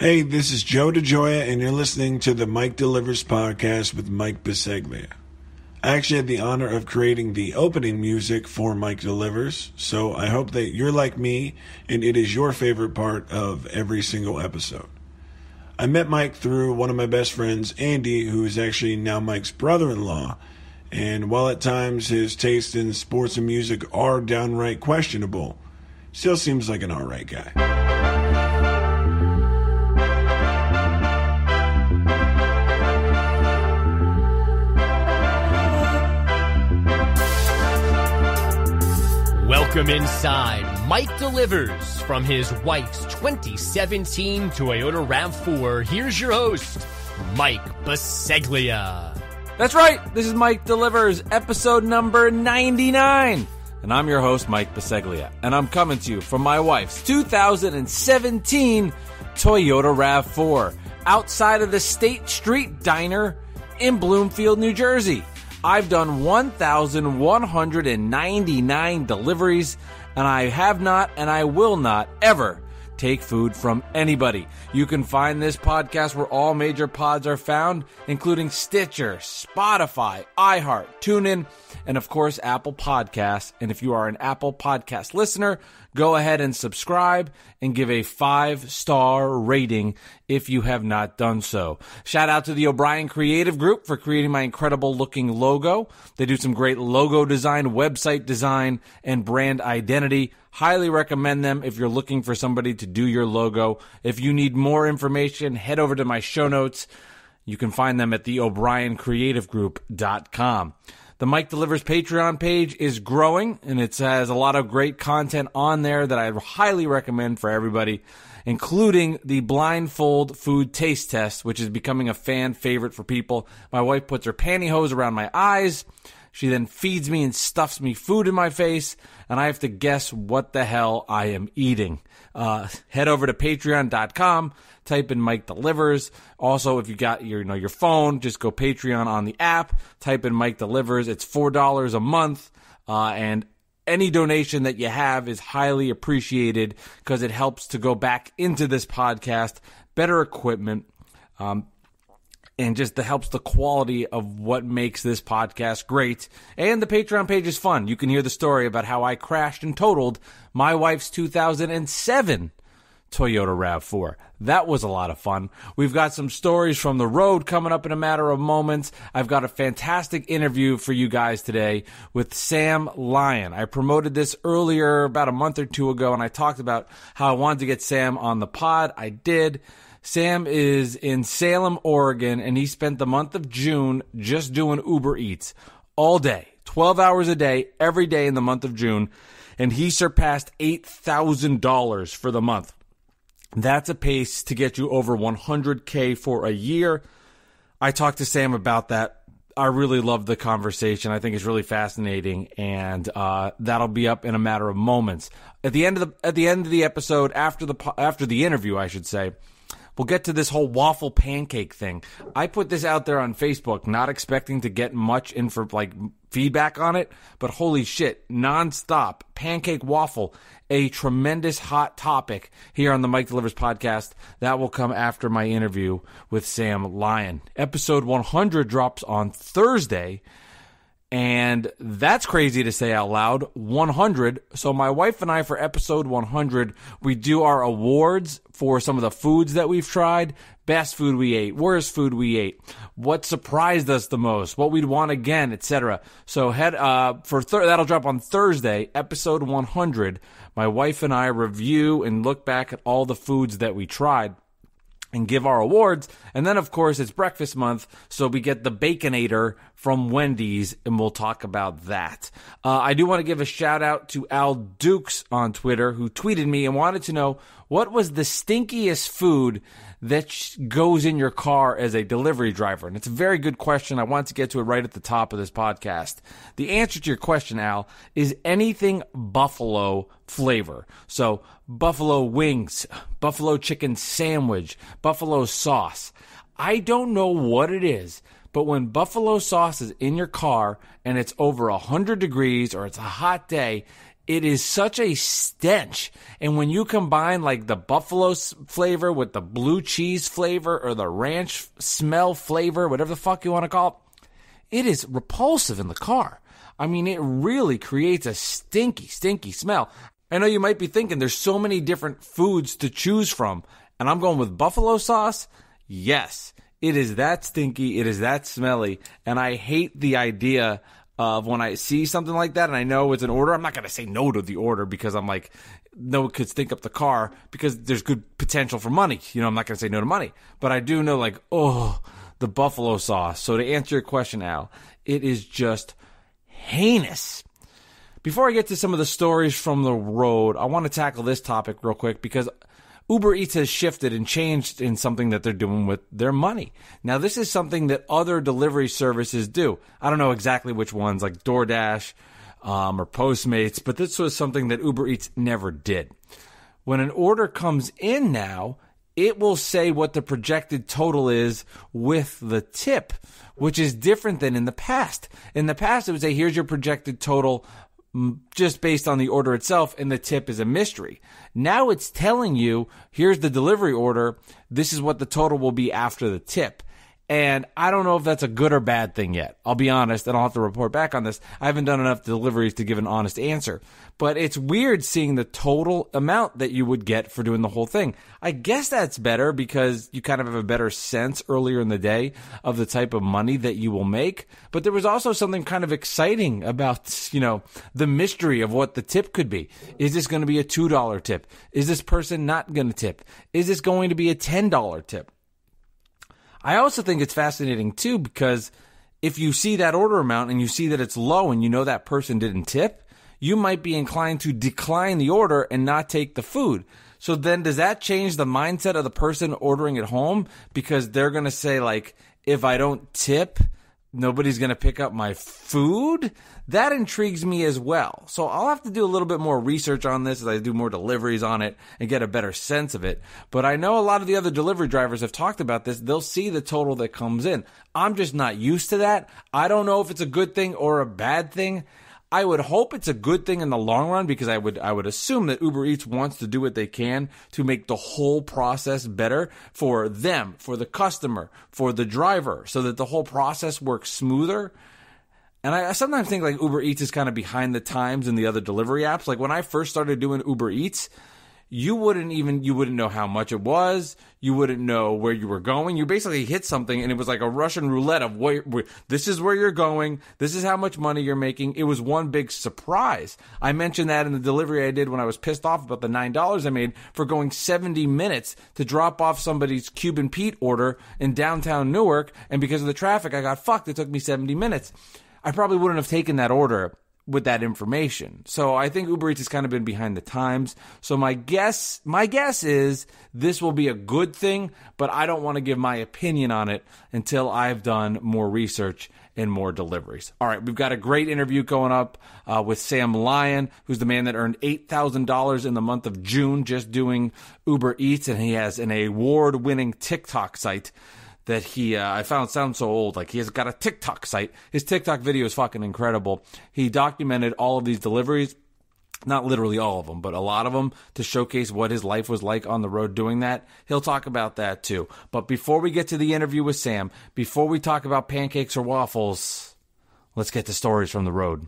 Hey, this is Joe DeGioia, and you're listening to the Mike Delivers podcast with Mike Biseglia. I actually had the honor of creating the opening music for Mike Delivers, so I hope that you're like me and it is your favorite part of every single episode. I met Mike through one of my best friends, Andy, who is actually now Mike's brother-in-law, and while at times his taste in sports and music are downright questionable, still seems like an alright guy. Welcome inside Mike Delivers from his wife's 2017 Toyota RAV4. Here's your host, Mike Biseglia. That's right, this is Mike Delivers, episode number 99. And I'm your host, Mike Biseglia. And I'm coming to you from my wife's 2017 Toyota RAV4 outside of the State Street Diner in Bloomfield, New Jersey. I've done 1,199 deliveries, and I have not and I will not ever take food from anybody. You can find this podcast where all major pods are found, including Stitcher, Spotify, iHeart, TuneIn, and of course, Apple Podcasts. And if you are an Apple Podcast listener, go ahead and subscribe and give a 5-star rating if you have not done so. Shout out to the O'Brien Creative Group for creating my incredible looking logo. They do some great logo design, website design, and brand identity. Highly recommend them if you're looking for somebody to do your logo. If you need more information, head over to my show notes. You can find them at theo'brienCreativeGroup.com. The Mike Delivers Patreon page is growing, and it has a lot of great content on there that I highly recommend for everybody, including the blindfold food taste test, which is becoming a fan favorite for people. My wife puts her pantyhose around my eyes. She then feeds me and stuffs me food in my face, and I have to guess what the hell I am eating. Head over to patreon.com, type in Mike Delivers. Also, if you got your phone, just go Patreon on the app, type in Mike Delivers. It's $4 a month, and any donation that you have is highly appreciated because it helps to go back into this podcast, better equipment, and just helps the quality of what makes this podcast great. And the Patreon page is fun. You can hear the story about how I crashed and totaled my wife's 2007 Toyota RAV4. That was a lot of fun. We've got some stories from the road coming up in a matter of moments. I've got a fantastic interview for you guys today with Sam Lyon. I promoted this earlier, about a month or two ago, and I talked about how I wanted to get Sam on the pod. I did. Sam is in Salem, Oregon, and he spent the month of June just doing Uber Eats all day, 12 hours a day, every day in the month of June, and he surpassed $8,000 for the month. That's a pace to get you over $100K for a year. I talked to Sam about that. I really loved the conversation. I think it's really fascinating, and that'll be up in a matter of moments. At the end of the episode, after the interview, I should say, we'll get to this whole Waffle Pancake thing. I put this out there on Facebook, not expecting to get much feedback on it, but holy shit, nonstop. Pancake Waffle, a tremendous hot topic here on the Mike Delivers podcast. That will come after my interview with Sam Lyon. Episode 100 drops on Thursday, and that's crazy to say out loud, 100. So my wife and I, for episode 100, we do our awards for some of the foods that we've tried. Best food we ate, worst food we ate, what surprised us the most, what we'd want again, etc. So that'll drop on Thursday, episode 100. My wife and I review and look back at all the foods that we tried and give our awards. And then, of course, it's breakfast month, so we get the Baconator from Wendy's, and we'll talk about that. I do want to give a shout-out to Al Dukes on Twitter, who tweeted me and wanted to know what was the stinkiest food that goes in your car as a delivery driver. And it's a very good question. I want to get to it right at the top of this podcast. The answer to your question, Al, is anything buffalo flavor. So buffalo wings, buffalo chicken sandwich, buffalo sauce. I don't know what it is, but when buffalo sauce is in your car and it's over 100 degrees or it's a hot day, it is such a stench. And when you combine like the buffalo flavor with the blue cheese flavor or the ranch smell flavor, whatever the fuck you want to call it, it is repulsive in the car. I mean, it really creates a stinky, stinky smell. I know you might be thinking there's so many different foods to choose from, and I'm going with buffalo sauce. Yes, it is that stinky, it is that smelly, and I hate the idea of when I see something like that and I know it's an order, I'm not going to say no to the order because I'm like, no, it could stink up the car because there's good potential for money. You know, I'm not going to say no to money. But I do know like, oh, the buffalo sauce. So to answer your question, Al, it is just heinous. Before I get to some of the stories from the road, I want to tackle this topic real quick because Uber Eats has shifted and changed in something that they're doing with their money. Now, this is something that other delivery services do. I don't know exactly which ones, like DoorDash or Postmates, but this was something that Uber Eats never did. When an order comes in now, it will say what the projected total is with the tip, which is different than in the past. In the past, it would say, here's your projected total just based on the order itself, and the tip is a mystery. Now it's telling you, here's the delivery order, this is what the total will be after the tip. And I don't know if that's a good or bad thing yet. I'll be honest, and I'll have to report back on this. I haven't done enough deliveries to give an honest answer. But it's weird seeing the total amount that you would get for doing the whole thing. I guess that's better because you kind of have a better sense earlier in the day of the type of money that you will make. But there was also something kind of exciting about, you know, the mystery of what the tip could be. Is this going to be a $2 tip? Is this person not going to tip? Is this going to be a $10 tip? I also think it's fascinating, too, because if you see that order amount and you see that it's low and you know that person didn't tip, you might be inclined to decline the order and not take the food. So then does that change the mindset of the person ordering at home? Because they're going to say, like, if I don't tip, nobody's going to pick up my food? That intrigues me as well. So I'll have to do a little bit more research on this as I do more deliveries on it and get a better sense of it. But I know a lot of the other delivery drivers have talked about this. They'll see the total that comes in. I'm just not used to that. I don't know if it's a good thing or a bad thing. I would hope it's a good thing in the long run because I would assume that Uber Eats wants to do what they can to make the whole process better for them, for the customer, for the driver, so that the whole process works smoother. And I sometimes think like Uber Eats is kind of behind the times in the other delivery apps. Like when I first started doing Uber Eats, you wouldn't know how much it was. You wouldn't know where you were going. You basically hit something and it was like a Russian roulette of where this is where you're going. This is how much money you're making. It was one big surprise. I mentioned that in the delivery I did when I was pissed off about the $9 I made for going 70 minutes to drop off somebody's Cuban Pete order in downtown Newark. And because of the traffic, I got fucked. It took me 70 minutes. I probably wouldn't have taken that order with that information. So I think Uber Eats has kind of been behind the times. So my guess is this will be a good thing, but I don't want to give my opinion on it until I've done more research and more deliveries. All right, we've got a great interview going up with Sam Lyon, who's the man that earned $8,000 in the month of June just doing Uber Eats, and he has an award-winning TikTok site that he, I found sounds so old, like he has got a TikTok site. His TikTok video is fucking incredible. He documented all of these deliveries, not literally all of them, but a lot of them to showcase what his life was like on the road doing that. He'll talk about that too. But before we get to the interview with Sam, before we talk about pancakes or waffles, let's get to stories from the road.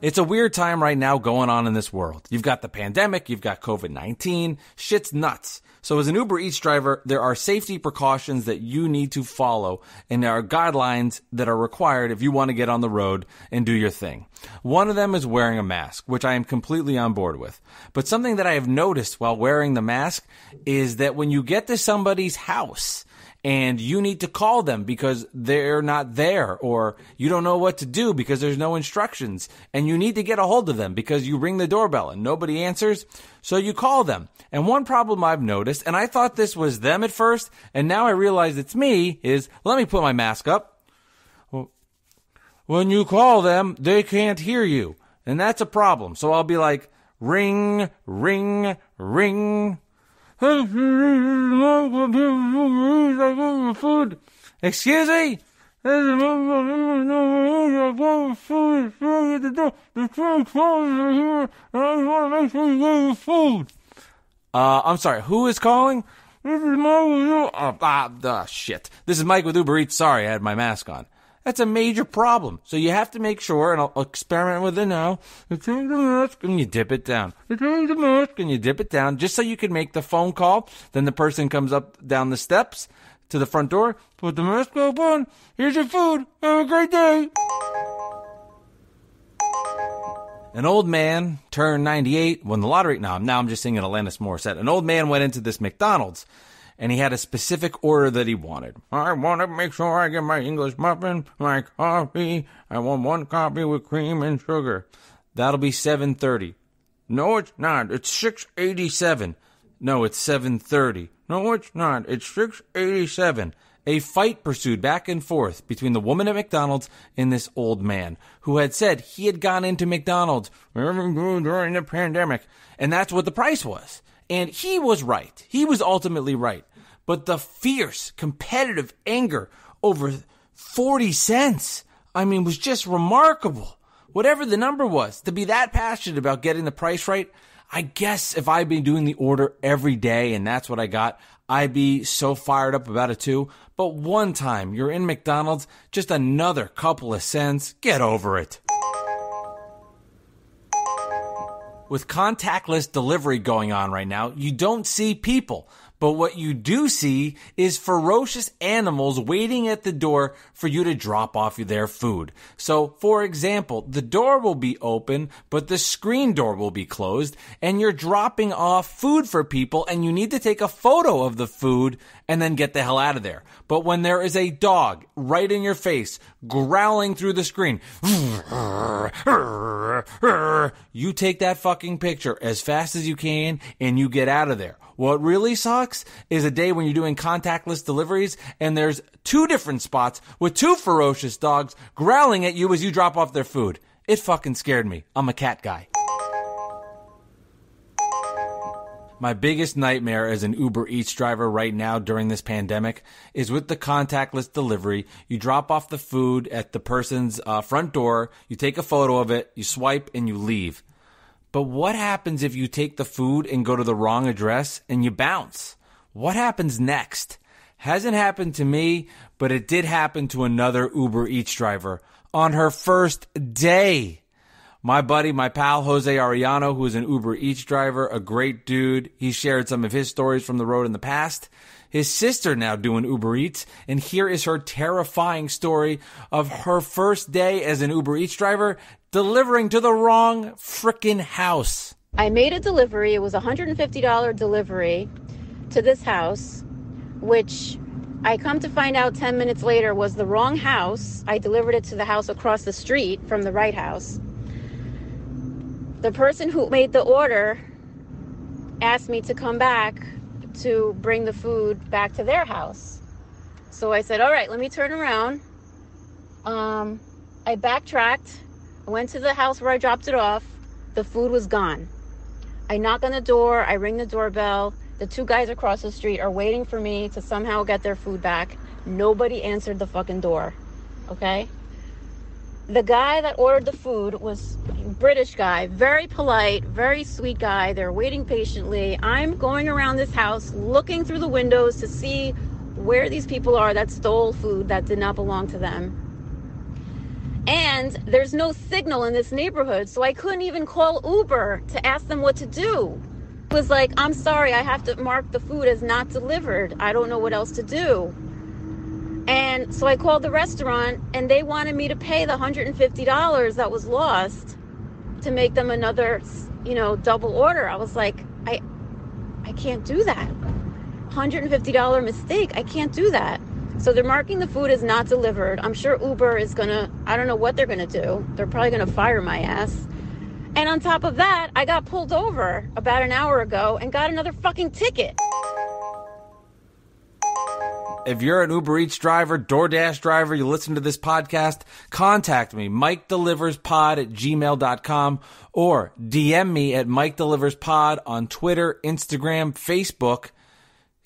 It's a weird time right now going on in this world. You've got the pandemic, you've got COVID-19, shit's nuts. So as an Uber Eats driver, there are safety precautions that you need to follow, and there are guidelines that are required if you want to get on the road and do your thing. One of them is wearing a mask, which I am completely on board with. But something that I have noticed while wearing the mask is that when you get to somebody's house and you need to call them because they're not there, or you don't know what to do because there's no instructions, and you need to get a hold of them because you ring the doorbell and nobody answers, so you call them. And one problem I've noticed, and I thought this was them at first, and now I realize it's me, is, let me put my mask up. Well, when you call them, they can't hear you, and that's a problem. So I'll be like, ring, ring, ring. Food. Excuse me? I'm sorry, who is calling? This is Mike. Shit. This is Mike with Uber Eats. Sorry, I had my mask on. That's a major problem. So you have to make sure, and I'll experiment with it now. You take the mask and you dip it down. You take the mask and you dip it down, just so you can make the phone call. Then the person comes up down the steps to the front door. Put the mask up on. Here's your food. Have a great day. An old man turned 98, won the lottery. Now I'm just singing Alanis Morissette. An old man went into this McDonald's, and he had a specific order that he wanted. I want to make sure I get my English muffin, my coffee. I want one coffee with cream and sugar. That'll be $7.30. No, it's not. It's $6.87. No, it's $7.30. No, it's not. It's $6.87. A fight pursued back and forth between the woman at McDonald's and this old man who had said he had gone into McDonald's during the pandemic, and that's what the price was. And he was right. He was ultimately right. But the fierce, competitive anger over 40 cents, was just remarkable. Whatever the number was, to be that passionate about getting the price right, I guess if I'd been doing the order every day and that's what I got, I'd be so fired up about it too. But one time you're in McDonald's, just another couple of cents, get over it. With contactless delivery going on right now, you don't see people. But what you do see is ferocious animals waiting at the door for you to drop off their food. So, for example, the door will be open, but the screen door will be closed, and you're dropping off food for people, and you need to take a photo of the food and then get the hell out of there. But when there is a dog right in your face, growling through the screen, you take that fucking picture as fast as you can, and you get out of there. What really sucks is a day when you're doing contactless deliveries and there's two different spots with two ferocious dogs growling at you as you drop off their food. It fucking scared me. I'm a cat guy. My biggest nightmare as an Uber Eats driver right now during this pandemic is with the contactless delivery. You drop off the food at the person's front door, you take a photo of it, you swipe, and you leave. But what happens if you take the food and go to the wrong address and you bounce? What happens next? Hasn't happened to me, but it did happen to another Uber Eats driver on her first day. My buddy, my pal, Jose Arellano, who is an Uber Eats driver, a great dude. He shared some of his stories from the road in the past. His sister now doing Uber Eats, and here is her terrifying story of her first day as an Uber Eats driver delivering to the wrong frickin' house. I made a delivery. It was a $150 delivery to this house, which I come to find out 10 minutes later was the wrong house. I delivered it to the house across the street from the right house. The person who made the order asked me to come back to bring the food back to their house. So I said, all right, let me turn around. I backtracked, went to the house where I dropped it off. The food was gone. I knock on the door, I ring the doorbell. The two guys across the street are waiting for me to somehow get their food back. Nobody answered the fucking door, okay? The guy that ordered the food was a British guy, very polite, very sweet guy. They're waiting patiently. I'm going around this house looking through the windows to see where these people are that stole food that did not belong to them. And there's no signal in this neighborhood, so I couldn't even call Uber to ask them what to do. It was like, I'm sorry, I have to mark the food as not delivered. I don't know what else to do. And so I called the restaurant, and they wanted me to pay the $150 that was lost to make them another, double order. I was like, I can't do that. $150 mistake. I can't do that. So they're marking the food as not delivered. I'm sure Uber is I don't know what they're going to do. They're probably going to fire my ass. And on top of that, I got pulled over about an hour ago and got another fucking ticket. If you're an Uber Eats driver, DoorDash driver, you listen to this podcast, contact me, MikeDeliversPod@gmail.com, or DM me at MikeDeliversPod on Twitter, Instagram, Facebook.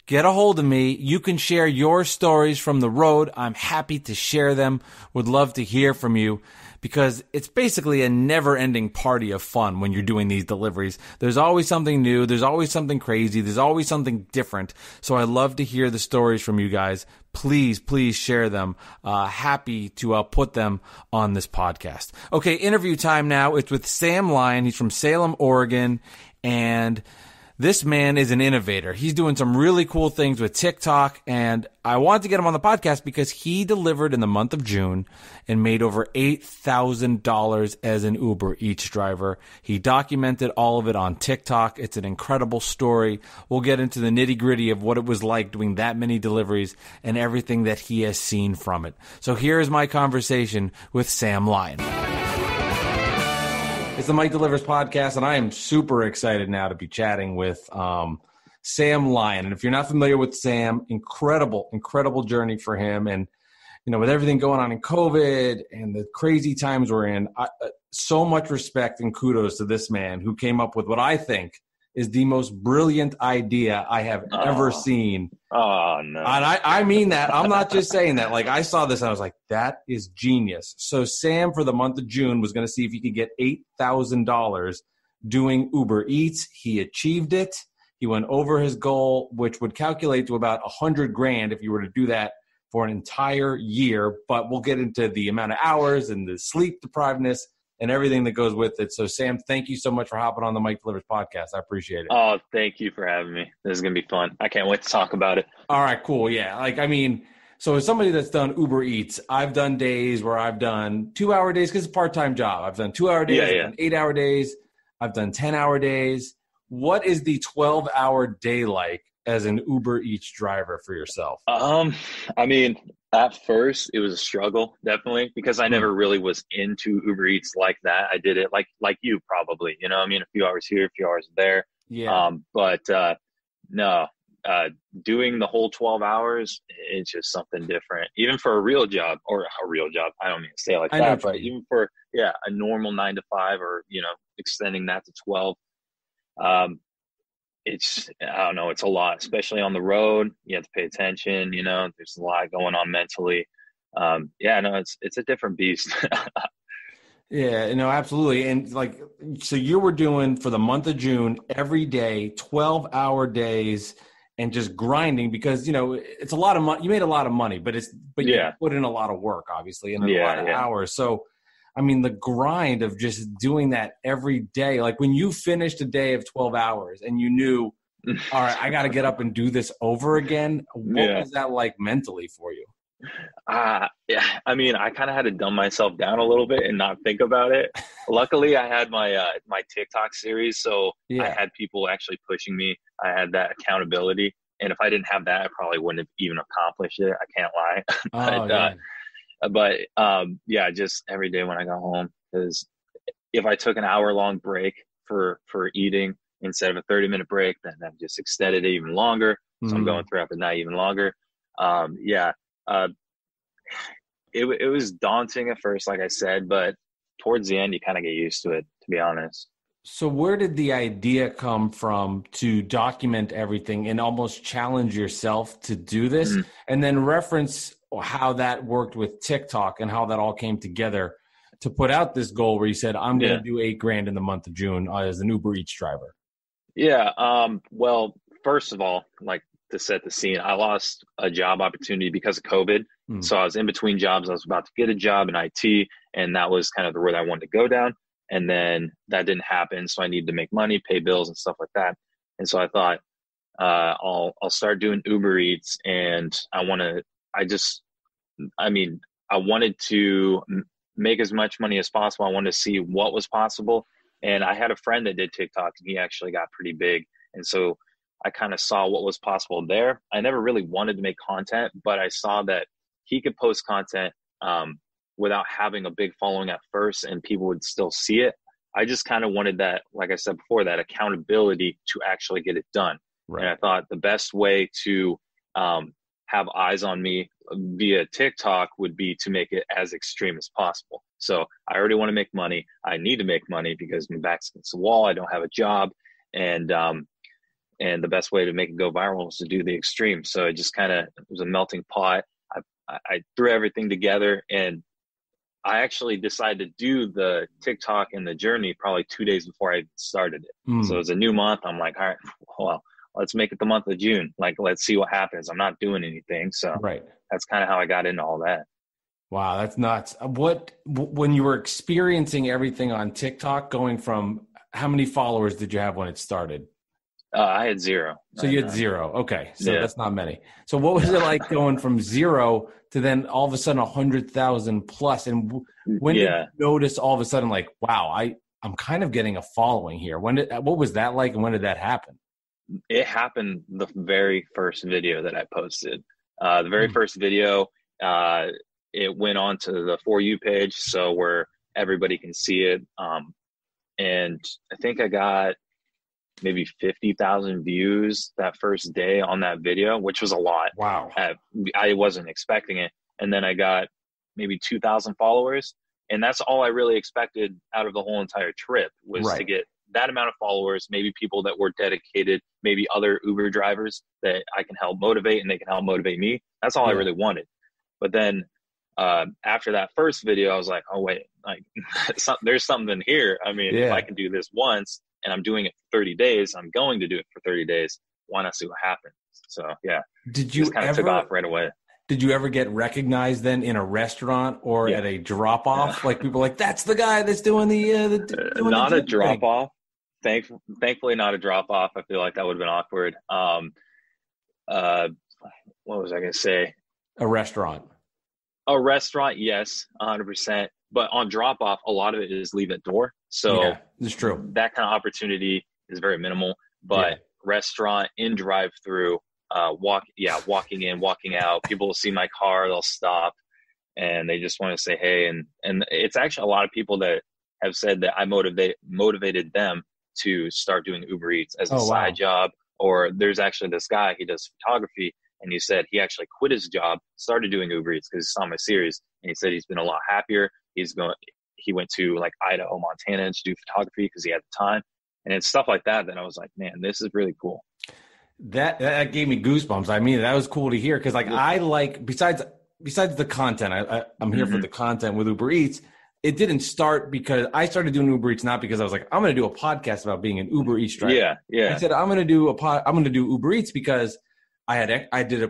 get a hold of me. You can share your stories from the road. I'm happy to share them. Would love to hear from you, because it's basically a never-ending party of fun when you're doing these deliveries. There's always something new. There's always something crazy. There's always something different. So I love to hear the stories from you guys. Please, please share them. Happy to put them on this podcast. Okay, interview time now. It's with Sam Lyon. He's from Salem, Oregon, and this man is an innovator. He's doing some really cool things with TikTok, and I wanted to get him on the podcast because he delivered in the month of June and made over $8,000 as an Uber Eats driver. He documented all of it on TikTok. It's an incredible story. We'll get into the nitty-gritty of what it was like doing that many deliveries and everything that he has seen from it. So here is my conversation with Sam Lyon. It's the Mike Delivers podcast, and I am super excited now to be chatting with Sam Lyon. And if you're not familiar with Sam, incredible journey for him. And, you know, with everything going on in COVID and the crazy times we're in, so much respect and kudos to this man who came up with what I think is the most brilliant idea I have ever seen. Oh, no. And I mean that. I'm not just saying that. Like, I saw this and I was like, that is genius. So Sam, for the month of June, was going to see if he could get $8,000 doing Uber Eats. He achieved it. He went over his goal, which would calculate to about $100,000 if you were to do that for an entire year. But we'll get into the amount of hours and the sleep deprivedness and everything that goes with it. So, Sam, thank you so much for hopping on the Mike Delivers podcast. I appreciate it. Oh, thank you for having me. This is going to be fun. I can't wait to talk about it. All right, cool. Yeah. Like, I mean, so as somebody that's done Uber Eats, I've done days where I've done 2-hour days because it's a part-time job. I've done 2-hour days, I've done 8-hour days, I've done 10-hour days. What is the 12-hour day like as an Uber Eats driver for yourself? I mean, at first it was a struggle, definitely, because I never really was into Uber Eats like that. I did it like you probably, you know, I mean, a few hours here, a few hours there. Yeah. Doing the whole 12 hours, it's just something different, even for a real job. I don't mean to say it like that, but even for, a normal 9 to 5 or, you know, extending that to 12, it's a lot, especially on the road. You have to pay attention, you know, there's a lot going on mentally. It's a different beast. Yeah, no, absolutely. And like, so you were doing for the month of June, every day, 12-hour days and just grinding because, you know, it's a lot of money. You made a lot of money, but you put in a lot of work, obviously, and a lot of hours. So, I mean, the grind of just doing that every day, like when you finished a day of 12 hours and you knew, all right, I got to get up and do this over again. What was that like mentally for you? I mean, I kind of had to dumb myself down a little bit and not think about it. Luckily, I had my TikTok series, so I had people actually pushing me. I had that accountability, and if I didn't have that, I probably wouldn't have even accomplished it. I can't lie. Just every day when I got home, because if I took an hour-long break for eating instead of a 30-minute break, then that just extended it even longer. So I'm going throughout the night even longer. It was daunting at first, like I said, but towards the end, you kind of get used to it, to be honest. So where did the idea come from to document everything and almost challenge yourself to do this? And then reference how that worked with TikTok and how that all came together to put out this goal where you said, I'm going to do $8,000 in the month of June as an Uber Eats driver. Well, first of all, like, to set the scene, I lost a job opportunity because of COVID. So I was in between jobs. I was about to get a job in IT, and that was kind of the road I wanted to go down. And then that didn't happen. So I needed to make money, pay bills and stuff like that. And so I thought, I'll start doing Uber Eats, and I wanted to make as much money as possible. I wanted to see what was possible. And I had a friend that did TikTok, and he actually got pretty big. And so I kind of saw what was possible there. I never really wanted to make content, but I saw that he could post content without having a big following at first, and people would still see it. I just kind of wanted that, like I said before, that accountability to actually get it done. Right. And I thought the best way to have eyes on me via TikTok would be to make it as extreme as possible. So I already want to make money. I need to make money because my back's against the wall. I don't have a job. And And the best way to make it go viral was to do the extreme. So it just kind of was a melting pot. I threw everything together, and I actually decided to do the TikTok and the journey probably 2 days before I started it. So it was a new month. I'm like, all right, well, let's make it the month of June. Like, let's see what happens. I'm not doing anything. So that's kind of how I got into all that. Wow, that's nuts. When you were experiencing everything on TikTok, going from, how many followers did you have when it started? I had 0. So you had 0. Okay. So that's not many. So what was it like going from 0 to then all of a sudden 100,000 plus? And when did you notice all of a sudden, like, wow, I'm kind of getting a following here? What was that like? And when did that happen? It happened the very first video that I posted. The very first video, it went on to the For You page, so where everybody can see it. And I think I got maybe 50,000 views that first day on that video, which was a lot. Wow. I wasn't expecting it. And then I got maybe 2,000 followers. And that's all I really expected out of the whole entire trip, was to get that amount of followers, maybe people that were dedicated, maybe other Uber drivers that I can help motivate and they can help motivate me. That's all I really wanted. But then after that first video, I was like, oh, wait, like there's something here. I mean, if I can do this once and I'm doing it for 30 days, I'm going to do it for 30 days. Why not see what happens? So, yeah. Did you kind of took off right away. Did you ever get recognized then in a restaurant or at a drop-off? Like people like, that's the guy that's doing not a drop-off. Thankfully, not a drop-off. I feel like that would have been awkward. What was I going to say? A restaurant. A restaurant, yes, 100%. But on drop-off, a lot of it is leave at door. So it's true. That kind of opportunity is very minimal. But restaurant, in drive-through, walking in, walking out, people will see my car, they'll stop, and they just want to say hey. And it's actually a lot of people that have said that I motivated them to start doing Uber Eats as a side job. Or there's actually this guy, he does photography, and he said he actually quit his job, started doing Uber Eats because he saw my series, and he said he's been a lot happier. He went to like Idaho, Montana to do photography because he had the time. And it's stuff like that I was like, man, this is really cool. That gave me goosebumps. I mean, that was cool to hear because like I like, besides the content, I'm here for the content with Uber Eats. It didn't start because I started doing Uber Eats, not because I was like, I'm going to do a podcast about being an Uber Eats driver. Yeah. I said, I'm going to do Uber Eats because I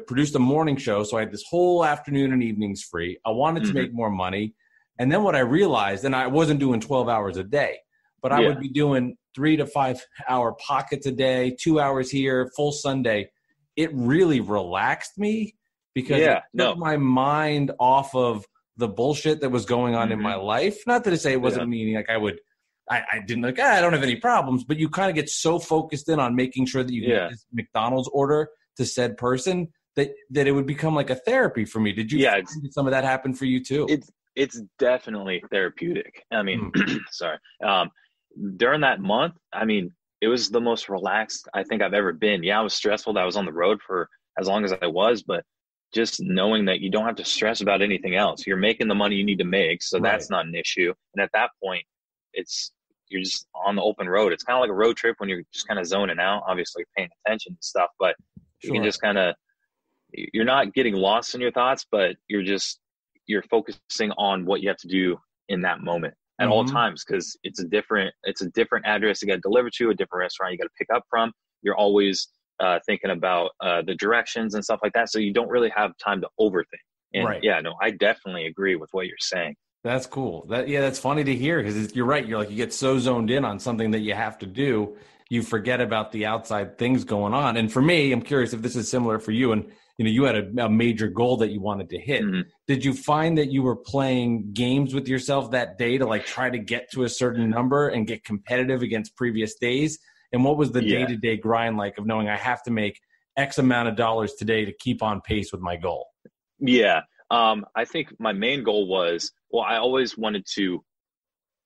produced a morning show. So I had this whole afternoon and evenings free. I wanted to make more money. And then what I realized, and I wasn't doing 12 hours a day, but I would be doing 3 to 5 hour pockets a day, 2 hours here, full Sunday. It really relaxed me because it took my mind off of the bullshit that was going on in my life. Not that I say it wasn't meaning like I didn't like, I don't have any problems, but you kind of get so focused in on making sure that you get this McDonald's order to said person that it would become like a therapy for me. Did you find some of that happen for you too? It's definitely therapeutic. I mean, sorry. During that month, I mean, it was the most relaxed I think I've ever been. Yeah, I was stressful that I was on the road for as long as I was, but just knowing that you don't have to stress about anything else. You're making the money you need to make, so that's not an issue. And at that point, you're just on the open road. It's kind of like a road trip when you're just kind of zoning out, obviously paying attention and stuff, but you can just you're not getting lost in your thoughts, but you're focusing on what you have to do in that moment at all times, because it's a different address you got to deliver to, a different restaurant you got to pick up from. You're always thinking about the directions and stuff like that, so you don't really have time to overthink. And I definitely agree with what you're saying. That's cool. That's funny to hear because you're right. You're like, you get so zoned in on something that you have to do, you forget about the outside things going on. And for me, I'm curious if this is similar for you. And you had a major goal that you wanted to hit. Did you find that you were playing games with yourself that day to like try to get to a certain number and get competitive against previous days? And what was the day-to-day grind like of knowing I have to make X amount of dollars today to keep on pace with my goal? Yeah. I think my main goal was, I always wanted to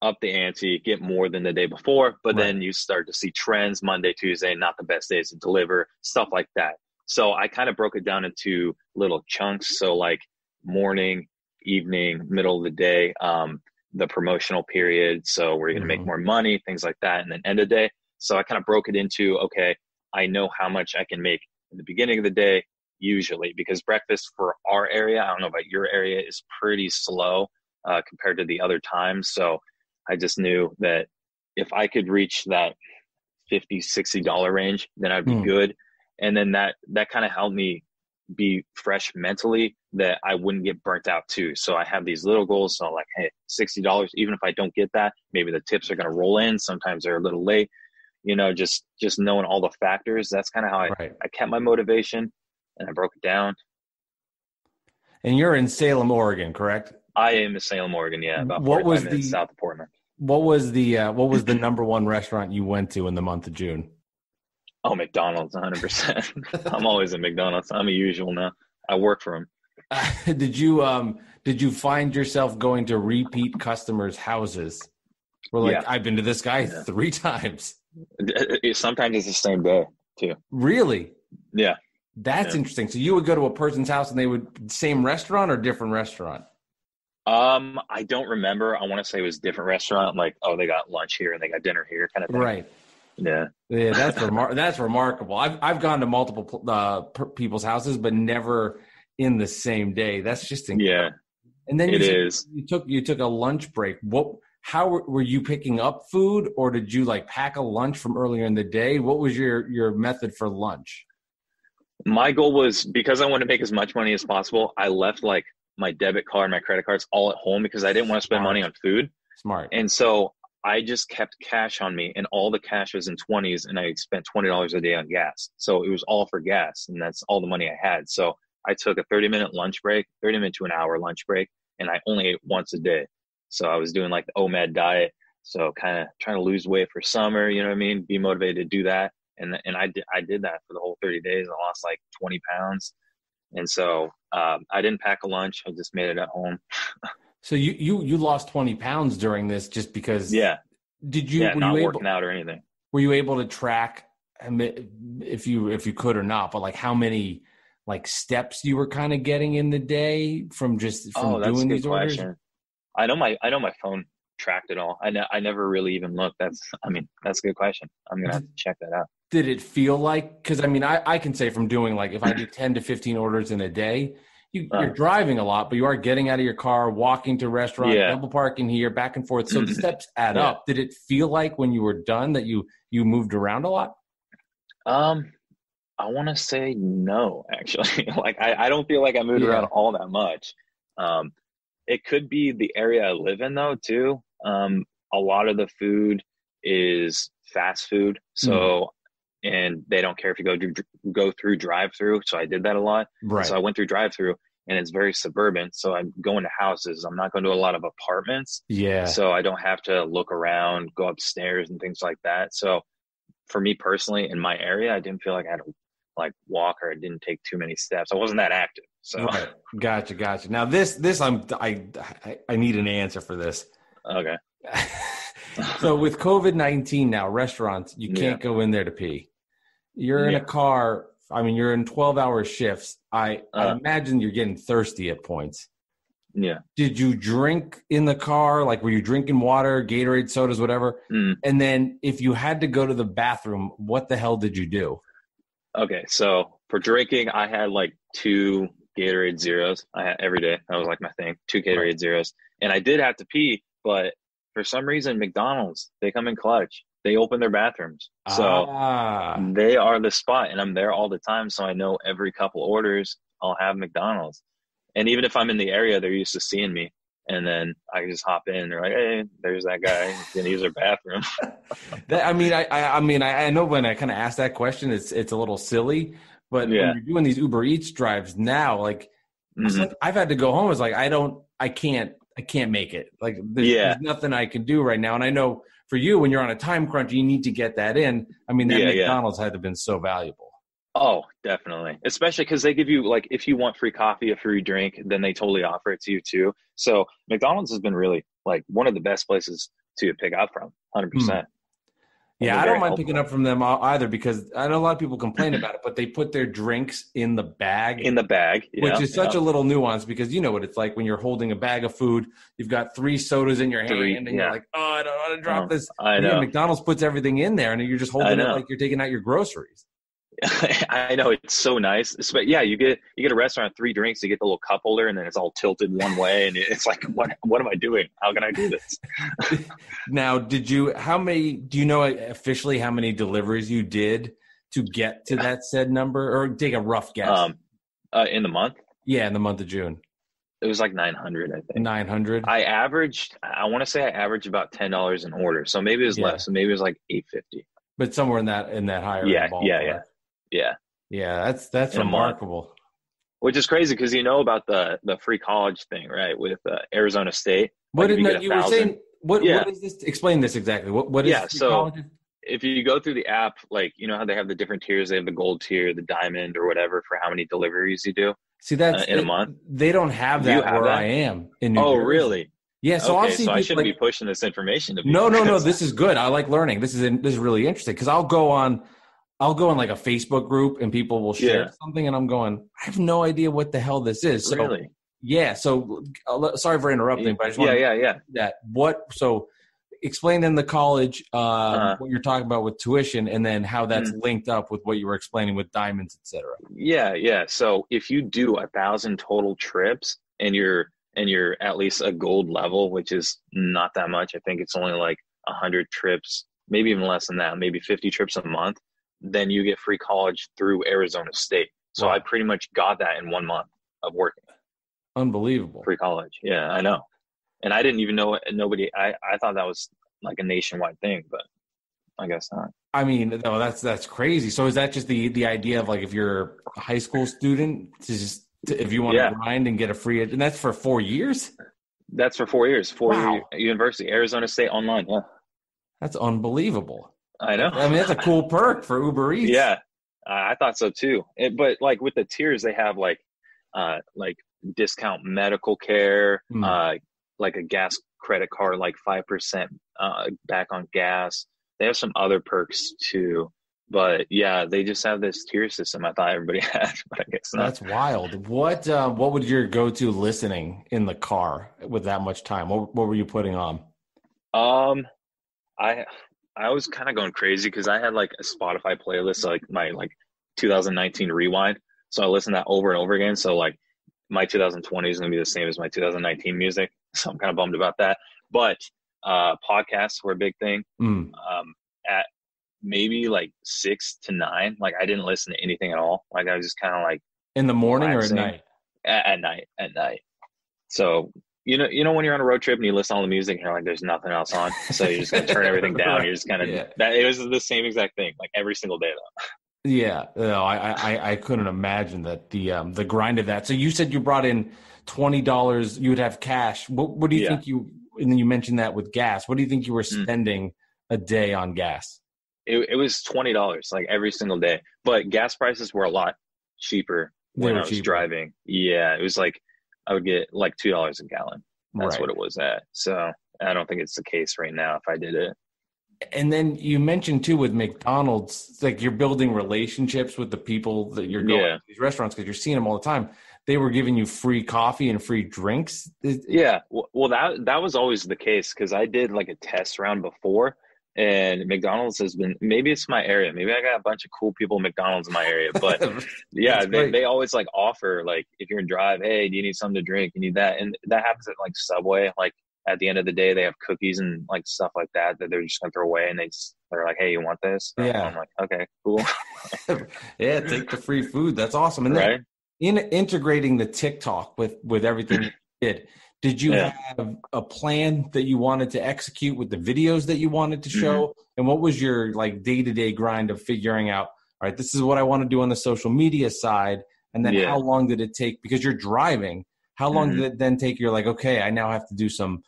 up the ante, get more than the day before, but then you start to see trends, Monday, Tuesday, not the best days to deliver, stuff like that. So I kind of broke it down into little chunks. So like morning, evening, middle of the day, the promotional period. So where you're going to make more money, things like that. And then end of day. So I kind of broke it into, okay, I know how much I can make in the beginning of the day, usually, because breakfast for our area, I don't know about your area, is pretty slow compared to the other times. So I just knew that if I could reach that $50-$60 range, then I'd be good. And then that kind of helped me be fresh mentally, that I wouldn't get burnt out too. So I have these little goals. So like, hey, $60, even if I don't get that, maybe the tips are going to roll in. Sometimes they're a little late, just knowing all the factors. That's kind of how I kept my motivation, and I broke it down. And you're in Salem, Oregon, correct? I am in Salem, Oregon. Yeah. About 45 minutes south of Portland. What was the number one restaurant you went to in the month of June? Oh, McDonald's, 100%. I'm always at McDonald's. I'm a usual now. I work for them. Did you find yourself going to repeat customers' houses? I've been to this guy 3 times. Sometimes it's the same day too. Really? Yeah. That's interesting. So you would go to a person's house and they would same restaurant or different restaurant? I don't remember. I want to say it was different restaurant. Like, oh, they got lunch here and they got dinner here, kind of thing. Right. Yeah. Yeah, that's remarkable. I've gone to multiple people's houses, but never in the same day. That's just incredible. Yeah. And then you took a lunch break. How were you picking up food, or did you like pack a lunch from earlier in the day? What was your method for lunch? My goal was, because I wanted to make as much money as possible, I left like my debit card, my credit cards all at home because I didn't want to spend money on food. Smart. And so I just kept cash on me, and all the cash was in 20s, and I spent $20 a day on gas. So it was all for gas, and that's all the money I had. So I took a 30-minute lunch break, 30 minute to an hour lunch break, and I only ate once a day. So I was doing like the OMAD diet. So kind of trying to lose weight for summer, you know what I mean? Be motivated to do that. And I did that for the whole 30 days. I lost like 20 pounds. And so I didn't pack a lunch. I just made it at home. So you lost 20 pounds during this just because? Yeah. Did you? Yeah, not working out or anything. Were you able to track, if you could or not, but like how many like steps you were kind of getting in the day from doing these orders? Question. I know my phone tracked it all. I never really even looked. That's a good question. I'm gonna have to check that out. Did it feel like, because I can say from doing like, if I do 10 to 15 orders in a day, you're driving a lot, but you are getting out of your car, walking to restaurants, double parking here, back and forth. So the steps add up. Did it feel like when you were done that you moved around a lot? I want to say no, actually. Like I don't feel like I moved around all that much. It could be the area I live in though too. A lot of the food is fast food. So and they don't care if you go through drive-through. So I did that a lot. Right. So I went through drive-through, and it's very suburban. So I'm going to houses. I'm not going to a lot of apartments. Yeah. So I don't have to look around, go upstairs and things like that. So for me personally, in my area, I didn't feel like I had to like walk, or I didn't take too many steps. I wasn't that active. So right. Gotcha. Now this I need an answer for this. Okay. So with COVID-19 now, restaurants, you can't go in there to pee. You're in a car. You're in 12-hour shifts. I imagine you're getting thirsty at points. Yeah. Did you drink in the car? Like, were you drinking water, Gatorade, sodas, whatever? And then if you had to go to the bathroom, what the hell did you do? Okay. So for drinking, I had like 2 Gatorade Zeros. I had every day. That was like my thing. 2 Gatorade Zeros. And I did have to pee, but for some reason, McDonald's, they come in clutch. They open their bathrooms. So they are the spot, and I'm there all the time. So I know every couple orders I'll have McDonald's. And even if I'm in the area, they're used to seeing me. And then I just hop in. They're like, hey, there's that guy. He's going to use their bathroom. I know when I kind of ask that question, it's a little silly. But when you're doing these Uber Eats drives now, like I've had to go home. It's like, I can't make it. Like there's nothing I can do right now. And I know for you, when you're on a time crunch, you need to get that in. That McDonald's had to have been so valuable. Oh, definitely. Especially because they give you, like, if you want free coffee, a free drink, then they totally offer it to you too. So McDonald's has been really like one of the best places to pick up from, 100%. Yeah, I don't mind picking up from them either, because I know a lot of people complain about it, but they put their drinks in the bag. Which is such a little nuance, because you know what it's like when you're holding a bag of food. You've got 3 sodas in your hand, and you're like, oh, I don't want to drop this. I know. McDonald's puts everything in there, and you're just holding it like you're taking out your groceries. I know it's so nice. But yeah, you get a restaurant, 3 drinks, you get the little cup holder, and then it's all tilted one way, and it's like, what am I doing? How can I do this? Now, do you know officially how many deliveries you did to get to that said number, or take a rough guess? In the month? Yeah, in the month of June. It was like 900, I think. 900. I want to say I averaged about $10 an order. So maybe it was less. So maybe it was like 850. But somewhere in that higher ballpark. Yeah, that's remarkable. Which is crazy because you know about the free college thing, right? With Arizona State. What did you were saying? What is this? Explain this exactly. What is free college? If you go through the app, like, you know how they have the different tiers, they have the gold tier, the diamond, or whatever for how many deliveries you do. See, that's in a month. They don't have that where I am in New Jersey. Really? Yeah. So okay, so I shouldn't be pushing this information to people. No. This is good. I like learning. This is really interesting because I'll go on like a Facebook group and people will share something, and I'm going, I have no idea what the hell this is. So, really? Yeah. So sorry for interrupting, but I just want that. So explain in the college what you're talking about with tuition, and then how that's linked up with what you were explaining with diamonds, et cetera. Yeah. So if you do 1,000 total trips and you're at least a gold level, which is not that much, I think it's only like 100 trips, maybe even less than that, maybe 50 trips a month, then you get free college through Arizona State. So I pretty much got that in 1 month of working. Unbelievable. Free college. Yeah, I know. And I didn't even know I thought that was like a nationwide thing, but I guess not. I mean, no, that's crazy. So is that just the idea of, like, if you're a high school student, if you want to grind and get a free, and that's for 4 years? That's for 4 years. 4-year university, Arizona State online. Yeah. That's unbelievable. I know. I mean, that's a cool perk for Uber Eats. Yeah, I thought so too. But like with the tiers, they have like discount medical care, like a gas credit card, like 5% back on gas. They have some other perks too. But yeah, they just have this tier system. I thought everybody had, but I guess not. That's wild. What would your go-to listening in the car with that much time? What were you putting on? I was kind of going crazy because I had like a Spotify playlist, like my 2019 rewind. So I listened to that over and over again. So like my 2020 is going to be the same as my 2019 music. So I'm kind of bummed about that. But podcasts were a big thing. At maybe like 6 to 9, like I didn't listen to anything at all. Like I was just kind of like in the morning or at night? At night. So you know when you're on a road trip and you listen to all the music and you're like, there's nothing else on, so you're just gonna turn everything down. Right. You're just kind of that. It was the same exact thing, like every single day though. Yeah, no, I couldn't imagine that the grind of that. So you said you brought in $20. You would have cash. What do you think and then you mentioned that with gas. What do you think you were spending a day on gas? It was $20 like every single day, but gas prices were a lot cheaper when I was driving. Yeah, it was like I would get like $2 a gallon. That's what it was at. So I don't think it's the case right now if I did it. And then you mentioned too with McDonald's, like you're building relationships with the people that you're going to these restaurants because you're seeing them all the time. They were giving you free coffee and free drinks. Yeah. Well, that was always the case because I did like a test round before. And McDonald's has been, maybe it's my area. Maybe I got a bunch of cool people at McDonald's in my area. But yeah, they always like offer, like if you're in drive, hey, do you need something to drink? You need that. And that happens at like Subway. Like at the end of the day, they have cookies and like stuff like that they're just going to throw away. And they're like, hey, you want this? So I'm like, okay, cool. Yeah, take the free food. That's awesome. And then integrating the TikTok with everything you did you have a plan that you wanted to execute with the videos that you wanted to show? And what was your like day-to-day grind of figuring out, all right, this is what I want to do on the social media side. And then how long did it take? Because you're driving. How long did it then take? You're like, okay, I now have to do some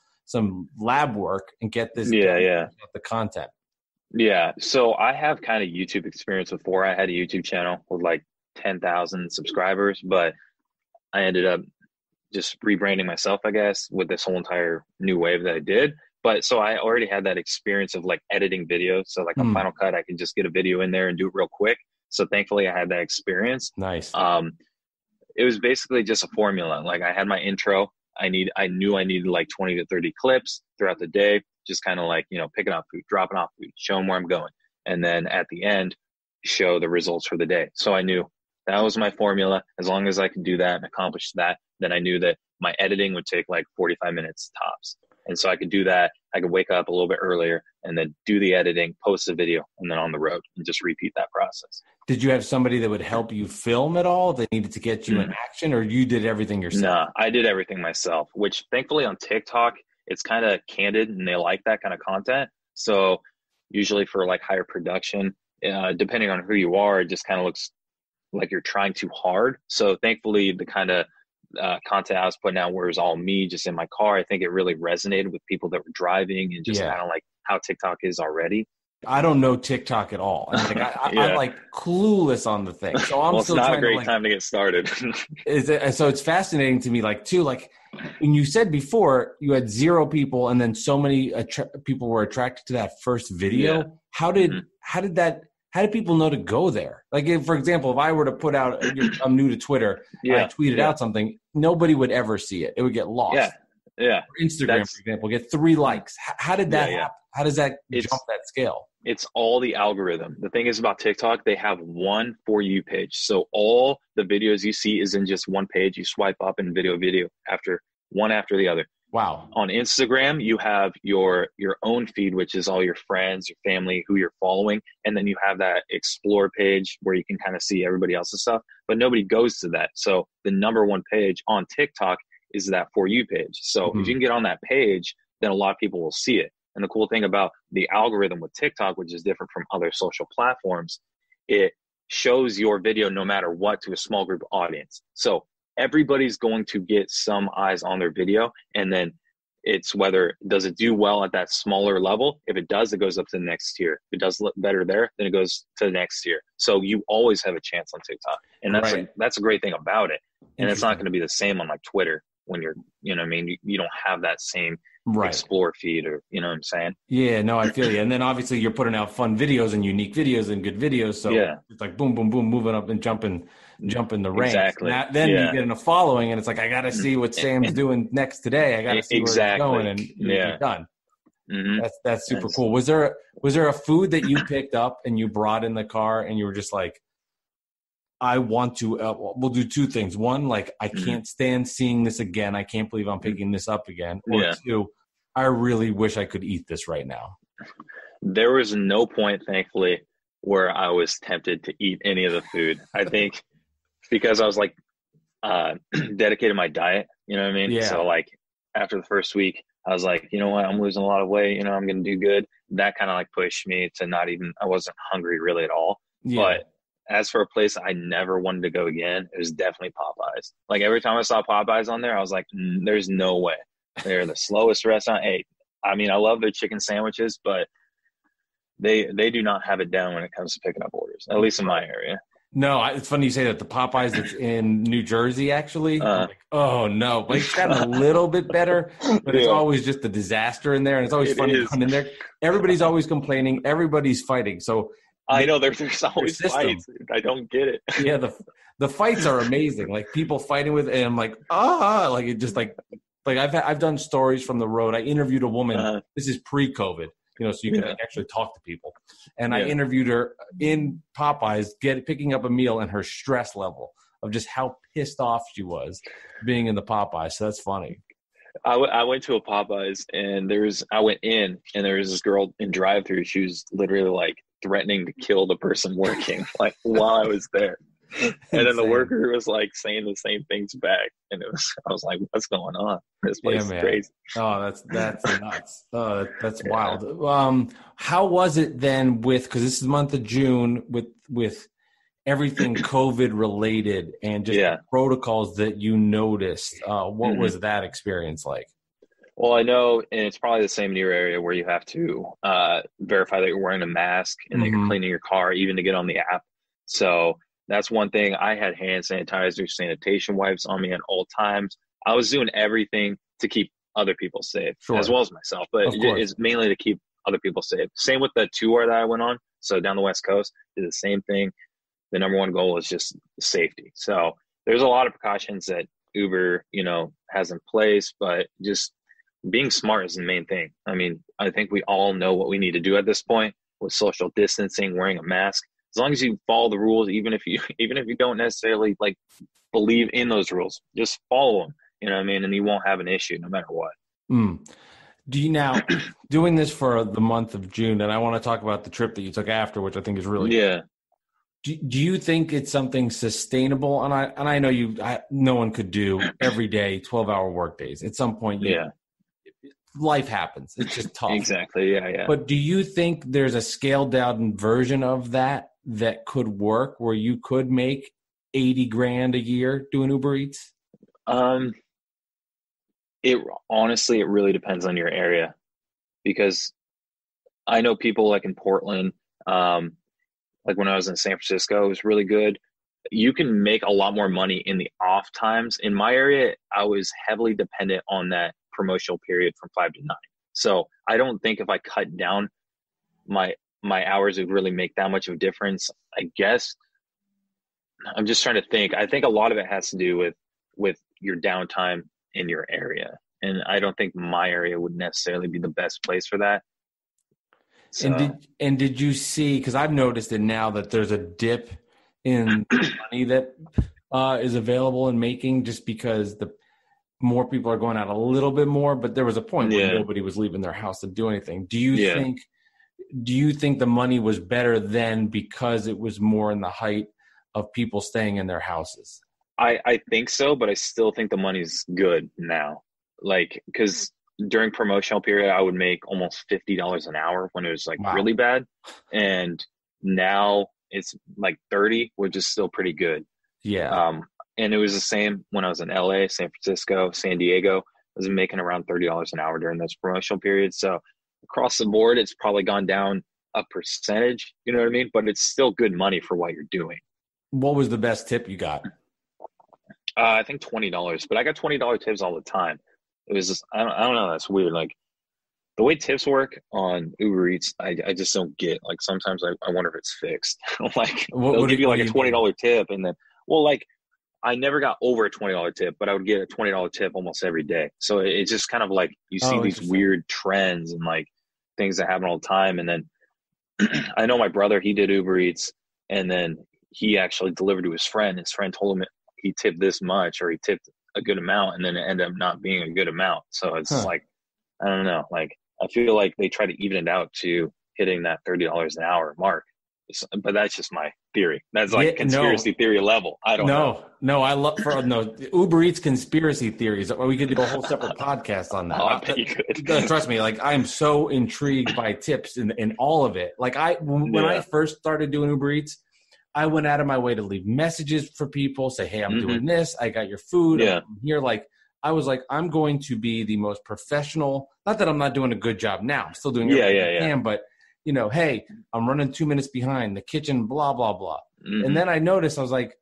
lab work and get this the content. Yeah. So I have kind of YouTube experience before. I had a YouTube channel with like 10,000 subscribers, but I ended up just rebranding myself, I guess, with this whole entire new wave that I did. But so I already had that experience of like editing videos. So like on Final Cut, I can just get a video in there and do it real quick. So thankfully I had that experience. Nice. It was basically just a formula. Like I had my intro. I knew I needed like 20 to 30 clips throughout the day, just kind of like, picking up food, dropping off food, showing where I'm going. And then at the end, show the results for the day. So I knew that was my formula. As long as I could do that and accomplish that, then I knew that my editing would take like 45 minutes tops. And so I could do that. I could wake up a little bit earlier and then do the editing, post the video, and then on the road and just repeat that process. Did you have somebody that would help you film at all that needed to get you in action, or you did everything yourself? No, I did everything myself, which thankfully on TikTok, it's kind of candid and they like that kind of content. So usually for like higher production, depending on who you are, it just kind of looks like you're trying too hard. So thankfully the kind of content I was putting out where it was all me just in my car, I think it really resonated with people that were driving and just kind of like how TikTok is already. I don't know TikTok at all. I'm like clueless on the thing. So I'm still it's not a great time to get started. So it's fascinating to me, like too, like when you said before you had 0 people and then so many people were attracted to that first video. Yeah. How did people know to go there? Like, if, for example, if I were to put out, I'm new to Twitter, and I tweeted out something, nobody would ever see it. It would get lost. Yeah. Instagram, for example, get 3 likes. How did that happen? How does that jump that scale? It's all the algorithm. The thing is about TikTok, they have one For You page. So all the videos you see is in just one page. You swipe up and video after the other. Wow. On Instagram, you have your own feed, which is all your friends, your family, who you're following. And then you have that explore page where you can kind of see everybody else's stuff, but nobody goes to that. So the number one page on TikTok is that For You page. So if you can get on that page, then a lot of people will see it. And the cool thing about the algorithm with TikTok, which is different from other social platforms, it shows your video no matter what to a small group audience. So everybody's going to get some eyes on their video. And then it's whether, does it do well at that smaller level? If it does, it goes up to the next tier. If it does look better there, then it goes to the next tier. So you always have a chance on TikTok. And that's a great thing about it. And it's not going to be the same on like Twitter when you're, you know what I mean? You don't have that same explore feed, or you know what I'm saying? Yeah, no, I feel you. And then obviously you're putting out fun videos and unique videos and good videos. So it's like boom, boom, boom, moving up and jumping the ranks. Exactly. Then you get in a following and it's like, I got to see what Sam's doing next today. I got to see where he's going, and you're done. Mm-hmm. That's super cool. Was there a food that you picked up and you brought in the car and you were just like, I want to, we'll do 2 things. One, like, I can't stand seeing this again. I can't believe I'm picking this up again. Or 2, I really wish I could eat this right now. There was no point, thankfully, where I was tempted to eat any of the food. I think because I was like dedicated my diet, you know what I mean? Yeah. So like after the first week, I was like, you know what, I'm losing a lot of weight. You know, I'm going to do good. That kind of like pushed me to I wasn't hungry really at all. Yeah. But as for a place I never wanted to go again, it was definitely Popeyes. Like every time I saw Popeyes on there, I was like, there's no way. They're the slowest restaurant. Hey, I mean, I love their chicken sandwiches, but they do not have it down when it comes to picking up orders, at least in my area. No, it's funny you say that. The Popeyes that's in New Jersey, actually, like, oh no, but it's gotten a little bit better, but it's always just a disaster in there, and it's always funny going in there. Everybody's always complaining. Everybody's fighting. So I know there's always fights. I don't get it. Yeah, the fights are amazing. Like people fighting with, and I'm like, like it just like I've done stories from the road. I interviewed a woman. This is pre-COVID, you know, so you can actually talk to people. And I interviewed her in Popeyes, picking up a meal, and her stress level of just how pissed off she was being in the Popeyes. So that's funny. I went to a Popeyes, and I went in, and there was this girl in drive-thru. She was literally like threatening to kill the person working, like while I was there. And then the worker was like saying the same things back, and I was like, "What's going on? This place is crazy." Oh, that's nuts. That's wild. How was it then because this is the month of June with everything COVID related and just the protocols that you noticed? What was that experience like? Well, I know, and it's probably the same in your area where you have to verify that you're wearing a mask and that you're cleaning your car, even to get on the app. So that's one thing. I had hand sanitizer, sanitation wipes on me at all times. I was doing everything to keep other people safe, as well as myself, but it's mainly to keep other people safe. Same with the tour that I went on. So down the West Coast, did the same thing. The number one goal is just safety. So there's a lot of precautions that Uber, has in place, but just being smart is the main thing. I mean, I think we all know what we need to do at this point with social distancing, wearing a mask. as long as you follow the rules, even if you don't necessarily like believe in those rules, just follow them. You know what I mean? And you won't have an issue no matter what. Do you now doing this for the month of June? And I want to talk about the trip that you took after, which I think is really yeah. Do you think it's something sustainable? And I know no one could do every day 12-hour work days. At some point, life happens. It's just tough. Exactly. Yeah. But do you think there's a scaled down version of that could work where you could make $80,000 a year doing Uber Eats? It really depends on your area, because I know people like in Portland, like when I was in San Francisco, it was really good. You can make a lot more money in the off times. In my area, I was heavily dependent on that promotional period from 5 to 9. So I don't think if I cut down my hours, it would really make that much of a difference. I guess I'm just trying to think. I think a lot of it has to do with your downtime in your area. And I don't think my area would necessarily be the best place for that. So. And did you see, because I've noticed it now that there's a dip in money that is available in making, just because the more people are going out a little bit more, but there was a point where nobody was leaving their house to do anything. Do you think the money was better then because it was more in the height of people staying in their houses? I think so, but I still think the money's good now. Like, because during promotional period, I would make almost $50 an hour when it was like really bad. And now it's like 30, which is still pretty good. Yeah. And it was the same when I was in LA, San Francisco, San Diego. I was making around $30 an hour during those promotional periods. So across the board, it's probably gone down a percentage, you know what I mean? But it's still good money for what you're doing. What was the best tip you got? I think $20, but I got $20 tips all the time. It was just, I don't know. That's weird. Like the way tips work on Uber Eats, I just don't get. Like sometimes I wonder if it's fixed. Like they'll give you like a $20 tip, and then like I never got over a $20 tip, but I would get a $20 tip almost every day. So it's just kind of like you see these weird trends and like things that happen all the time. And then I know my brother, he did Uber Eats, and then he actually delivered to his friend. His friend told him he tipped this much, or he tipped a good amount, and then it ended up not being a good amount. So it's like, I don't know. Like I feel like they try to even it out to hitting that $30 an hour mark. But that's just my theory. That's like conspiracy theory level. I don't know. No, I love Uber Eats conspiracy theories. We could do a whole separate podcast on that. I bet you could. Trust me, like I'm so intrigued by tips in all of it. Like when I first started doing Uber Eats, I went out of my way to leave messages for people, say, hey, I'm doing this. I got your food. I'm here. Like, I was like, I'm going to be the most professional. Not that I'm not doing a good job now. I'm still doing everything I can. But, hey, I'm running 2 minutes behind the kitchen, blah, blah, blah. And then I noticed, I was like,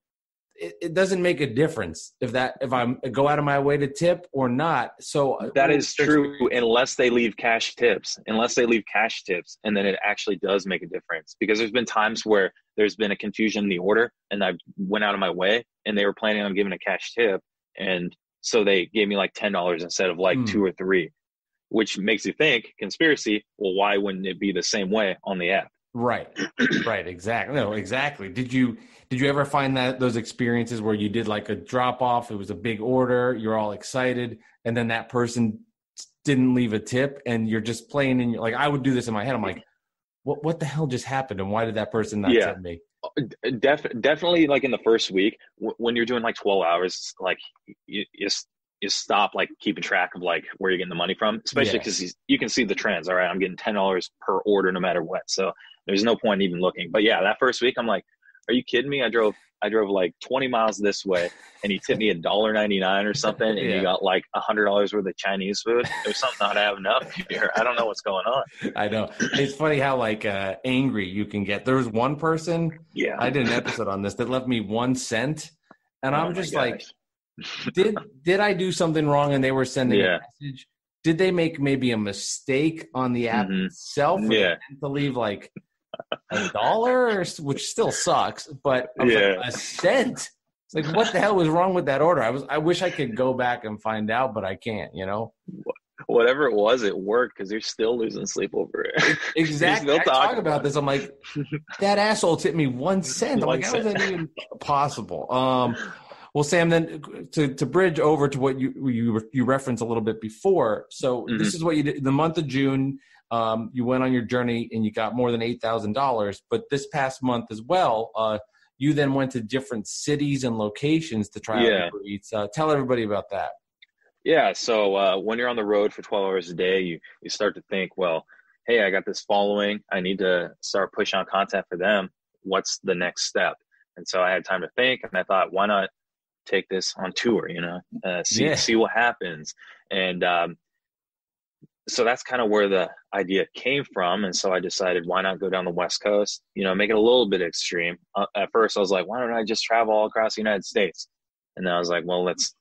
it doesn't make a difference if I go out of my way to tip or not. So that is true unless they leave cash tips. And then it actually does make a difference, because there's been times where there's been a confusion in the order and I went out of my way and they were planning on giving a cash tip. And so they gave me like $10 instead of like 2 or 3, which makes you think conspiracy. Well, why wouldn't it be the same way on the app? Right. Exactly. No, exactly. Did you ever find those experiences where you did like a drop off? It was a big order. You're all excited. And then that person didn't leave a tip and you're just playing in like, I would do this in my head. I'm like, what the hell just happened? And why did that person not tip me? Definitely. Like in the first week when you're doing like 12 hours, like you stop like keeping track of like where you're getting the money from, especially because you can see the trends. All right, I'm getting $10 per order no matter what. So there's no point even looking. But yeah, that first week I'm like, are you kidding me? I drove like 20 miles this way and he tipped me $1.99 or something, and you got like $100 worth of Chinese food. There's something not adding up here. I don't know what's going on. I know. It's funny how like angry you can get. There was one person, I did an episode on this, that left me 1 cent, and I'm just like, did I do something wrong? And they were sending a message. Did they make maybe a mistake on the app itself? To leave like $1, which still sucks, but I was like, a cent. It's like, what the hell was wrong with that order? I wish I could go back and find out, but I can't, whatever it was, it worked because they're still losing sleep over it. Exactly. I talk about this. I'm like, that asshole tipped me 1 cent. I'm like, how is that even possible? Well, Sam, then to bridge over to what you referenced a little bit before. So this is what you did in the month of June. You went on your journey and you got more than $8,000. But this past month as well, you then went to different cities and locations to try out Uber Eats. Tell everybody about that. Yeah. So when you're on the road for 12 hours a day, you start to think, well, hey, I got this following. I need to start pushing out content for them. What's the next step? And so I had time to think, and I thought, why not take this on tour, see what happens. And so that's kind of where the idea came from. And so I decided, why not go down the West Coast, make it a little bit extreme. At first I was like, why don't I just travel all across the United States? And then I was like, well, let's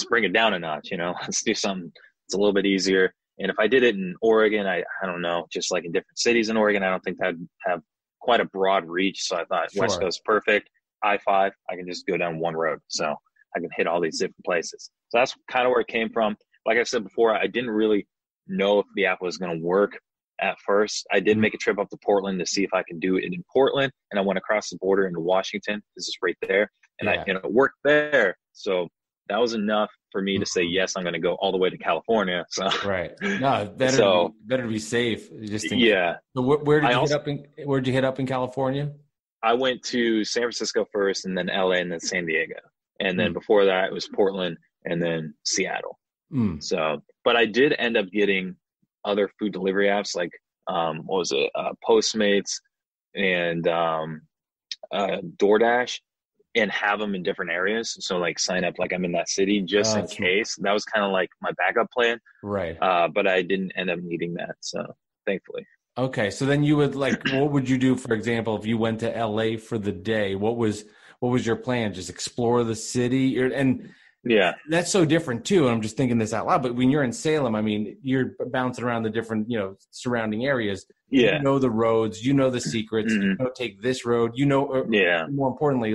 bring it down a notch, let's do something that's a little bit easier. And if I did it in Oregon, I don't know, just like in different cities in Oregon, I don't think that'd have quite a broad reach. So I thought West Coast, perfect. I-5, I can just go down one road. So I can hit all these different places. So that's kind of where it came from. Like I said before, I didn't really know if the app was going to work at first. I did make a trip up to Portland to see if I could do it in Portland. And I went across the border into Washington. This is right there. And it worked there. So that was enough for me to say, yes, I'm going to go all the way to California. So right. No, better to be safe. Just think, So where'd you hit up in California? I went to San Francisco first, and then LA, and then San Diego. And then before that, it was Portland and then Seattle. So, but I did end up getting other food delivery apps like, Postmates and DoorDash, and have them in different areas. So like sign up like I'm in that city just in case. That was kind of like my backup plan. Right. But I didn't end up needing that. So thankfully. Okay. So then you would what would you do, for example, if you went to LA for the day? What was your plan? Just explore the city? And that's so different too. And I'm just thinking this out loud, but when you're in Salem, I mean, you're bouncing around the different, surrounding areas. Yeah. You know the roads, the secrets, take this road, more importantly,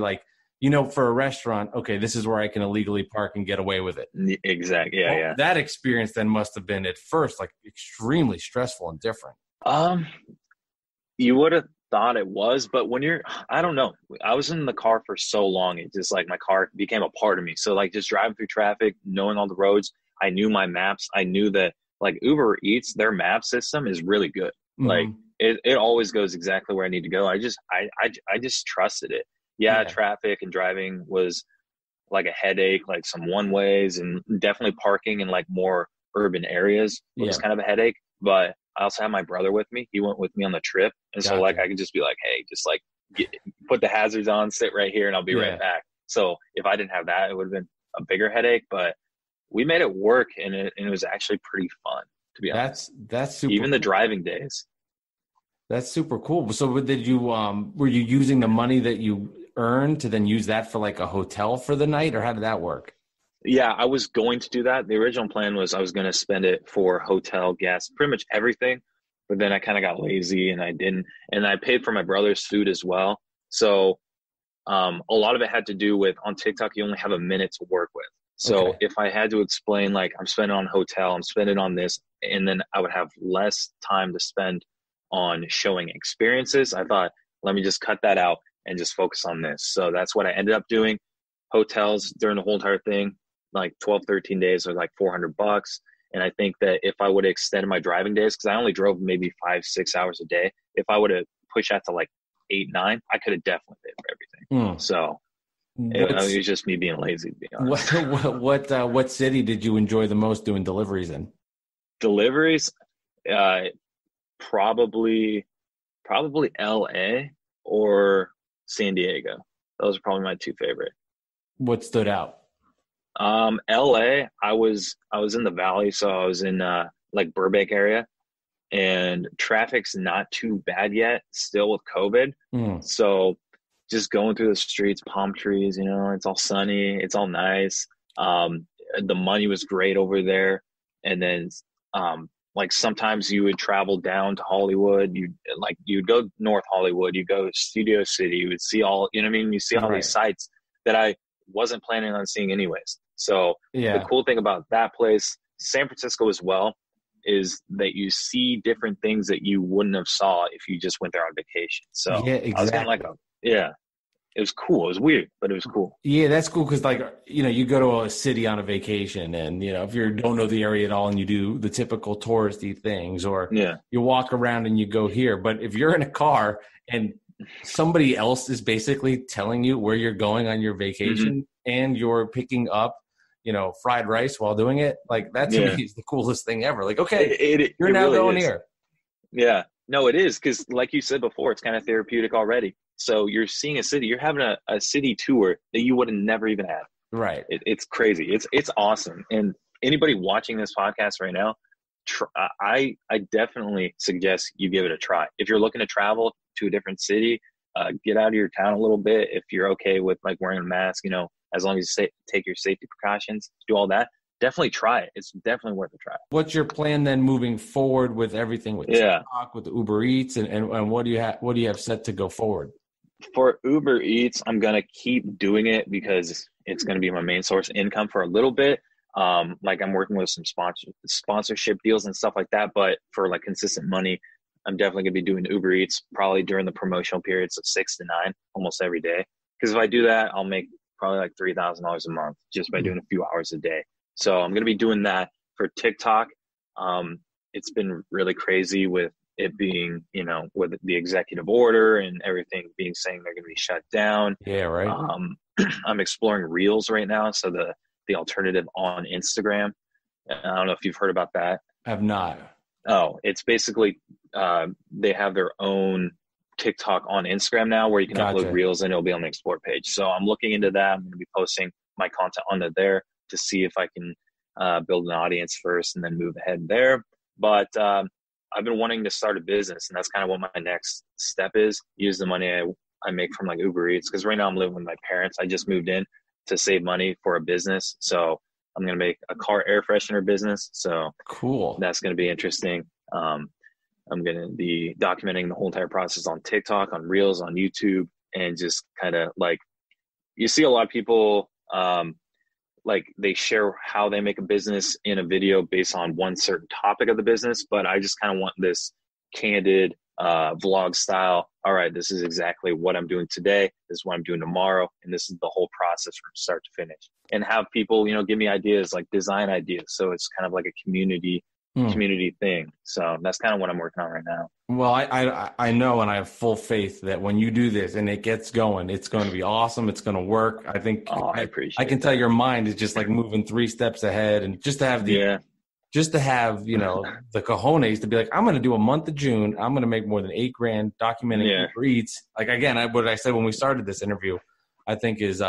for a restaurant, okay, this is where I can illegally park and get away with it. Exactly. Yeah. Yeah. That experience then must have been at first extremely stressful and different. You would have thought it was, but when I don't know, I was in the car for so long, it just my car became a part of me. So just driving through traffic, knowing all the roads, I knew my maps. I knew that Uber Eats, their map system is really good. It always goes exactly where I need to go. I just trusted it. Yeah, traffic and driving was like a headache, like some one ways, and definitely parking in more urban areas was kind of a headache. But I also had my brother with me. He went with me on the trip. And so I could just be like, hey, just put the hazards on, sit right here, and I'll be right back. So if I didn't have that, it would have been a bigger headache, but we made it work, and it was actually pretty fun, to be honest. That's super Even the driving days. That's super cool. So did you, were you using the money that you earned to then use that for a hotel for the night, or how did that work? Yeah, I was going to do that. The original plan was I was going to spend it for hotel, gas, pretty much everything. But then I kind of got lazy and I didn't. And I paid for my brother's food as well. So a lot of it had to do with, on TikTok, you only have a minute to work with. So if I had to explain, I'm spending on hotel, I'm spending on this, and then I would have less time to spend on showing experiences, I thought, let me just cut that out and just focus on this. So that's what I ended up doing. Hotels during the whole entire thing, 12, 13 days was $400. And I think that if I would have extended my driving days, because I only drove maybe 5-6 hours a day, if I would have pushed that to 8, 9, I could have definitely paid for everything. So it was just me being lazy, to be honest. What city did you enjoy the most doing deliveries in? Deliveries, probably LA or San Diego. Those are probably my two favorite. What stood out? LA, I was in the valley, so I was in Burbank area, and traffic's not too bad yet, still with COVID. So just going through the streets, palm trees, it's all sunny, it's all nice. The money was great over there. And then sometimes you would travel down to Hollywood, you'd go North Hollywood, you go Studio City, you would see all, you see all these sites that I wasn't planning on seeing anyways. So the cool thing about that place, San Francisco as well, is that you see different things that you wouldn't have saw if you just went there on vacation. So Yeah, exactly. I was getting like it was cool. It was weird, but it was cool. Yeah, that's cool because, like, you go to a city on a vacation and, if you don't know the area at all and you do the typical touristy things, or you walk around and you go here. But if you're in a car and somebody else is basically telling you where you're going on your vacation and you're picking up, fried rice while doing it, like, that to me is the coolest thing ever. Like, okay, you're now really going here. Yeah. No, it is, because like you said before, it's kind of therapeutic already. So you're seeing a city, you're having a city tour that you would have never even had. Right. It's crazy. It's awesome. And anybody watching this podcast right now, I definitely suggest you give it a try. If you're looking to travel to a different city, get out of your town a little bit. If you're okay with like wearing a mask, as long as you take your safety precautions, do all that, definitely try it. It's definitely worth a try. What's your plan then moving forward with everything with TikTok, with the Uber Eats, and what do you have set to go forward? For Uber Eats, I'm going to keep doing it because it's going to be my main source of income for a little bit. Like, I'm working with some sponsorship deals and stuff like that, but for like consistent money, I'm definitely going to be doing Uber Eats probably during the promotional periods of 6 to 9 almost every day. Because if I do that, I'll make probably like $3,000 a month just by doing a few hours a day. So I'm going to be doing that. For TikTok. It's been really crazy with it being, with the executive order and everything being saying they're going to be shut down. Yeah, right. I'm exploring Reels right now. So the alternative on Instagram. I don't know if you've heard about that. I have not. Oh, it's basically they have their own TikTok on Instagram now where you can upload Reels and it'll be on the Explore page. So I'm looking into that. I'm going to be posting my content onto there to see if I can build an audience first and then move ahead there. But I've been wanting to start a business, and that's kind of what my next step is. Use the money I make from like Uber Eats, because right now I'm living with my parents. I just moved in to save money for a business. So I'm going to make a car air freshener business. So cool. That's going to be interesting. I'm going to be documenting the whole entire process on TikTok, on Reels, on YouTube, and just kind of like, you see a lot of people, like they share how they make a business in a video based on one certain topic of the business. But I just kind of want this candid vlog style. All right, this is exactly what I'm doing today. This is what I'm doing tomorrow. And this is the whole process from start to finish. And have people, give me ideas, like design ideas. So it's kind of like a community thing. So that's kind of what I'm working on right now. Well, I know, and I have full faith that when you do this and it gets going, it's going to be awesome. It's going to work. I think I appreciate I can tell your mind is just like moving 3 steps ahead, and just to have the cojones to be like, I'm going to do a month of June. I'm going to make more than $8,000 documenting Uber Eats. Like, again, what I said when we started this interview, I think is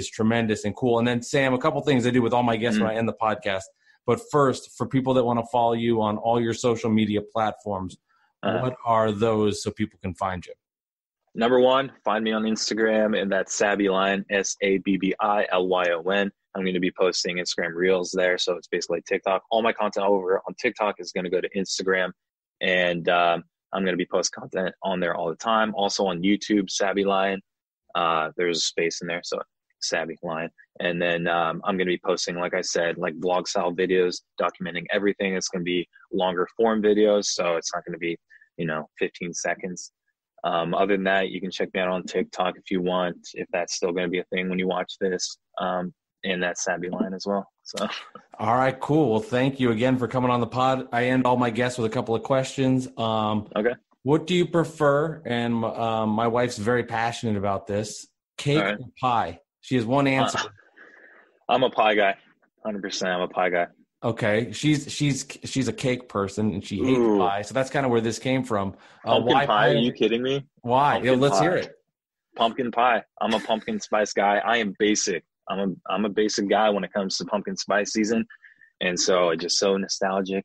tremendous and cool. And then Sam, a couple things I do with all my guests when I end the podcast. But first, for people that want to follow you on all your social media platforms, what are those so people can find you? Number 1, find me on Instagram, and that's Sabby Lyon, SABBILYON. I'm going to be posting Instagram Reels there, so it's basically TikTok. All my content over on TikTok is going to go to Instagram, and I'm going to be posting content on there all the time. Also on YouTube, Sabby Lyon. There's a space in there, so Sabby Lyon. And then I'm going to be posting, like I said, like vlog style videos, documenting everything. It's going to be longer form videos, so it's not going to be 15 seconds. Other than that, you can check me out on TikTok if you want, if that's still going to be a thing when you watch this. And that's Sabby Lyon as well. So, all right, cool. Well, thank you again for coming on the pod. I end all my guests with a couple of questions. Okay. What do you prefer? And my wife's very passionate about this. Cake or pie? She has one answer. I'm a pie guy. 100%. I'm a pie guy. Okay. She's a cake person, and she hates pie. So that's kind of where this came from. Pumpkin pie? Are you kidding me? Why? Let's hear it. Pumpkin pie. I'm a pumpkin spice guy. I am basic. I'm a basic guy when it comes to pumpkin spice season. And so it's just so nostalgic.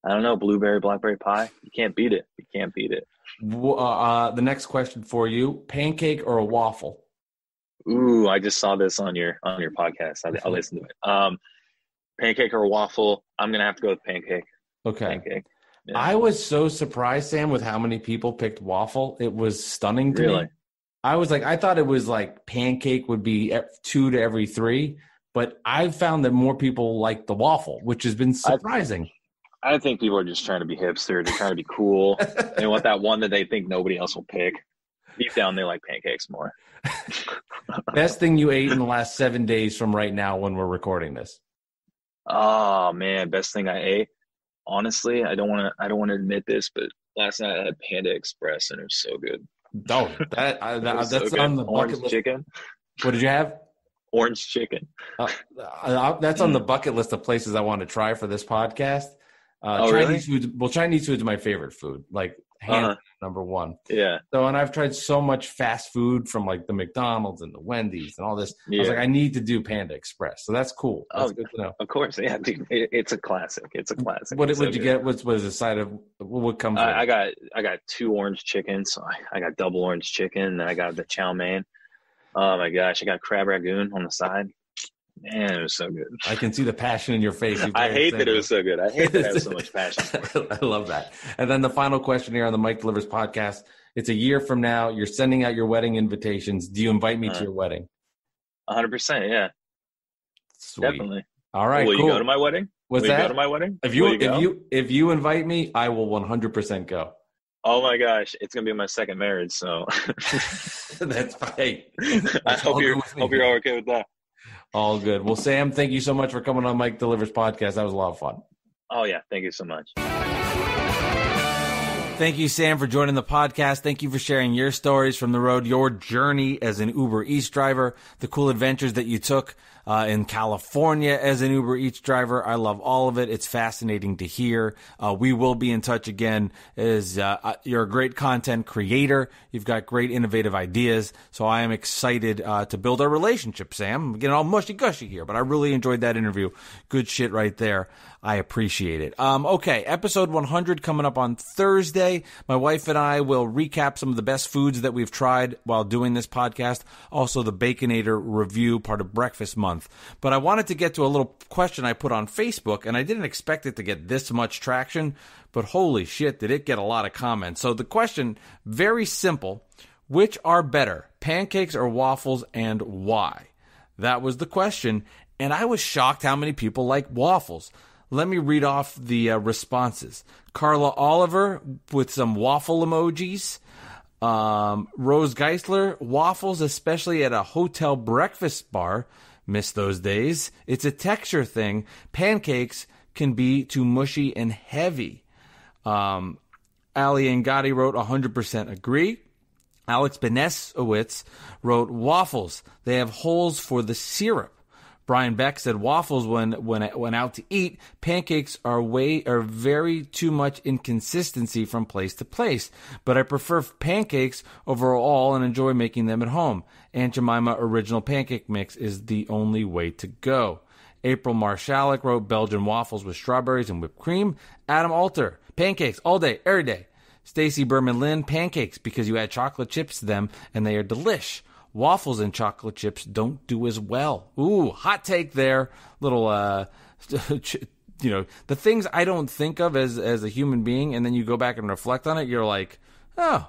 I don't know, blueberry, blackberry pie. You can't beat it. You can't beat it. The next question for you, pancake or a waffle? Ooh, I just saw this on your podcast. I listened to it. Pancake or waffle? I'm going to have to go with pancake. Okay. Pancake. Yeah. I was so surprised, Sam, with how many people picked waffle. It was stunning to me. I thought it was like pancake would be 2 to every 3, but I found that more people like the waffle, which has been surprising. I think people are just trying to be hipster. They're trying to be cool. They want that one that they think nobody else will pick. Deep down, they like pancakes more. Best thing you ate in the last 7 days from right now when we're recording this? Oh man, best thing I ate. Honestly, I don't want to admit this, but last night I had Panda Express and it was so good. Oh, that's so on the orange bucket list. chicken. What did you have? Orange chicken. That's on the bucket list of places I want to try for this podcast. Chinese really? food. Well, Chinese food is my favorite food. Like hands number one. Yeah. So, and I've tried so much fast food from like the McDonald's and the Wendy's and all this. Yeah. I was like, I need to do Panda Express. So that's cool. That's good to know. Of course, yeah, dude. It's a classic. It's a classic. What did you get? What is the side of what comes? With I got 2 orange chickens. So I got double orange chicken, and I got the chow mein. Oh my gosh, I got crab ragoon on the side. Man, it was so good. I can see the passion in your face. I hate that it was so good. I hate that I have so much passion. I love that. And then the final question here on the Mike Delivers podcast. It's a year from now. You're sending out your wedding invitations. Do you invite me to your wedding? 100%, yeah. Sweet. Definitely. All right, Will cool. you go to my wedding? What's Will that? you go to my wedding? If you invite me, I will 100% go. Oh my gosh, it's gonna be my second marriage, so that's fine. I hope you're all okay with that. All good. Well, Sam, thank you so much for coming on Mike Delivers podcast. That was a lot of fun. Oh yeah, thank you so much. Thank you, Sam, for joining the podcast. Thank you for sharing your stories from the road, your journey as an Uber Eats driver, the cool adventures that you took in California as an Uber Eats driver. I love all of it. It's fascinating to hear. We will be in touch again as you're a great content creator. You've got great innovative ideas. So I am excited to build our relationship, Sam. I'm getting all mushy-gushy here, but I really enjoyed that interview. Good shit right there. I appreciate it. Okay, episode 100 coming up on Thursday. My wife and I will recap some of the best foods that we've tried while doing this podcast. Also, the Baconator review, part of Breakfast Month. But I wanted to get to a little question I put on Facebook, and I didn't expect it to get this much traction, but holy shit, did it get a lot of comments. So the question, very simple. Which are better, pancakes or waffles, and why? That was the question, and I was shocked how many people like waffles. Let me read off the responses. Carla Oliver with some waffle emojis. Rose Geisler, waffles, especially at a hotel breakfast bar. Miss those days. It's a texture thing. Pancakes can be too mushy and heavy. Ali Angadi wrote 100% agree. Alex Benesowitz wrote waffles. They have holes for the syrup. Brian Beck said waffles when out to eat. Pancakes are very too much inconsistency from place to place, but I prefer pancakes overall and enjoy making them at home. Aunt Jemima original pancake mix is the only way to go. April Marshallek wrote Belgian waffles with strawberries and whipped cream. Adam Alter, pancakes all day, every day. Stacy Berman Lynn, pancakes because you add chocolate chips to them and they are delish. Waffles and chocolate chips don't do as well. Ooh, hot take there. Little, the things I don't think of as a human being, and then you go back and reflect on it, you're like, oh,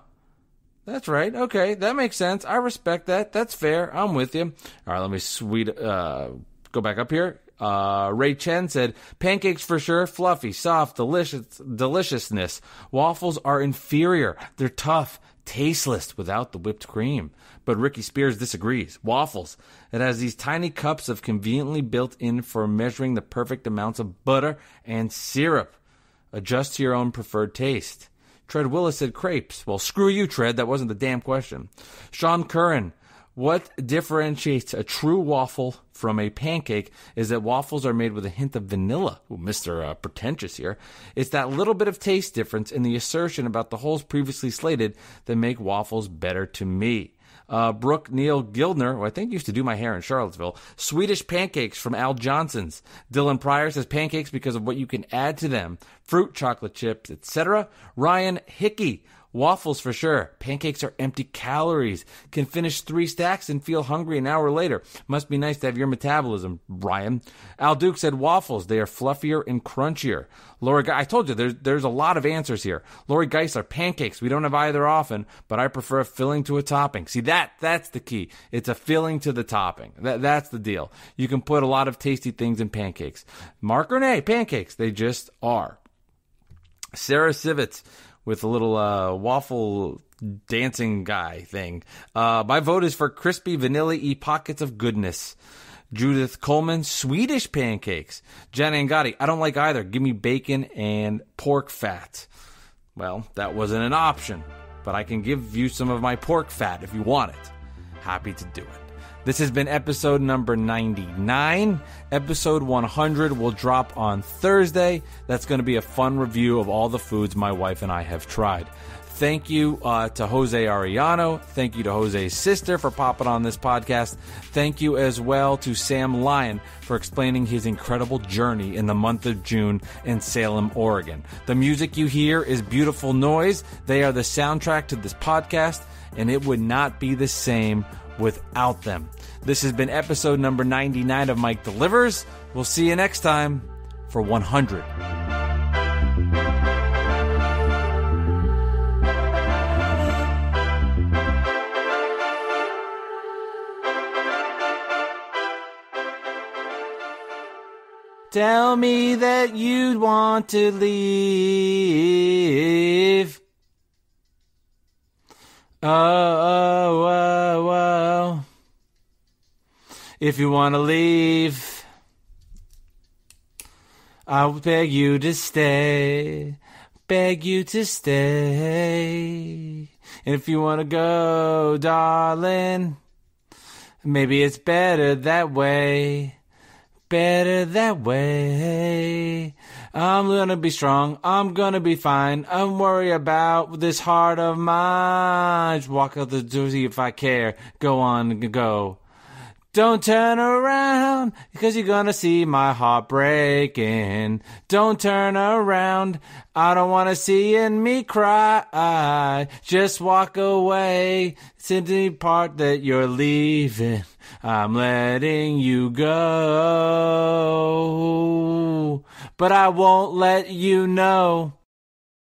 that's right. Okay, that makes sense. I respect that. That's fair. I'm with you. All right, let me go back up here. Ray Chen said, pancakes for sure, fluffy, soft, deliciousness. Waffles are inferior. They're tough, tasteless without the whipped cream. But Ricky Spears disagrees. Waffles. It has these tiny cups of conveniently built in for measuring the perfect amounts of butter and syrup. Adjust to your own preferred taste. Tread Willis said crepes. Well, screw you, Tread. That wasn't the damn question. Sean Curran. What differentiates a true waffle from a pancake is that waffles are made with a hint of vanilla. Ooh, Mr. Pretentious here. It's that little bit of taste difference in the assertion about the holes previously slated that make waffles better to me. Brooke Neal Gildner, who I think used to do my hair in Charlottesville. Swedish pancakes from Al Johnson's. Dylan Pryor says pancakes because of what you can add to them. Fruit, chocolate chips, etc. Ryan Hickey. Waffles for sure. Pancakes are empty calories. Can finish 3 stacks and feel hungry an hour later. Must be nice to have your metabolism, Ryan. Al Duke said waffles. They are fluffier and crunchier. I told you, there's a lot of answers here. Lori Geisler, pancakes. We don't have either often, but I prefer a filling to a topping. See, that's the key. It's a filling to the topping. That's the deal. You can put a lot of tasty things in pancakes. Mark Renee, pancakes. They just are. Sarah Sivitz with a little waffle dancing guy thing. My vote is for crispy vanilla-y pockets of goodness. Judith Coleman, Swedish pancakes. Jen Angati, I don't like either. Give me bacon and pork fat. Well, that wasn't an option, but I can give you some of my pork fat if you want it. Happy to do it. This has been episode number 99. Episode 100 will drop on Thursday. That's going to be a fun review of all the foods my wife and I have tried. Thank you to Jose Arellano. Thank you to Jose's sister for popping on this podcast. Thank you as well to Sam Lyon for explaining his incredible journey in the month of June in Salem, Oregon. The music you hear is Beautiful Noise. They are the soundtrack to this podcast, and it would not be the same without them. This has been episode number 99 of Mike Delivers. We'll see you next time for 100. Tell me that you'd want to leave. Oh. If you want to leave, I'll beg you to stay. Beg you to stay. And if you want to go, darling, maybe it's better that way. Better that way. I'm gonna be strong. I'm gonna be fine. I'm worried about this heart of mine. Just walk out the door, see if I care. Go on, go. Don't turn around, because you're gonna see my heart breaking. Don't turn around. I don't wanna see me cry. Just walk away. It's in the part that you're leaving. I'm letting you go, but I won't let you know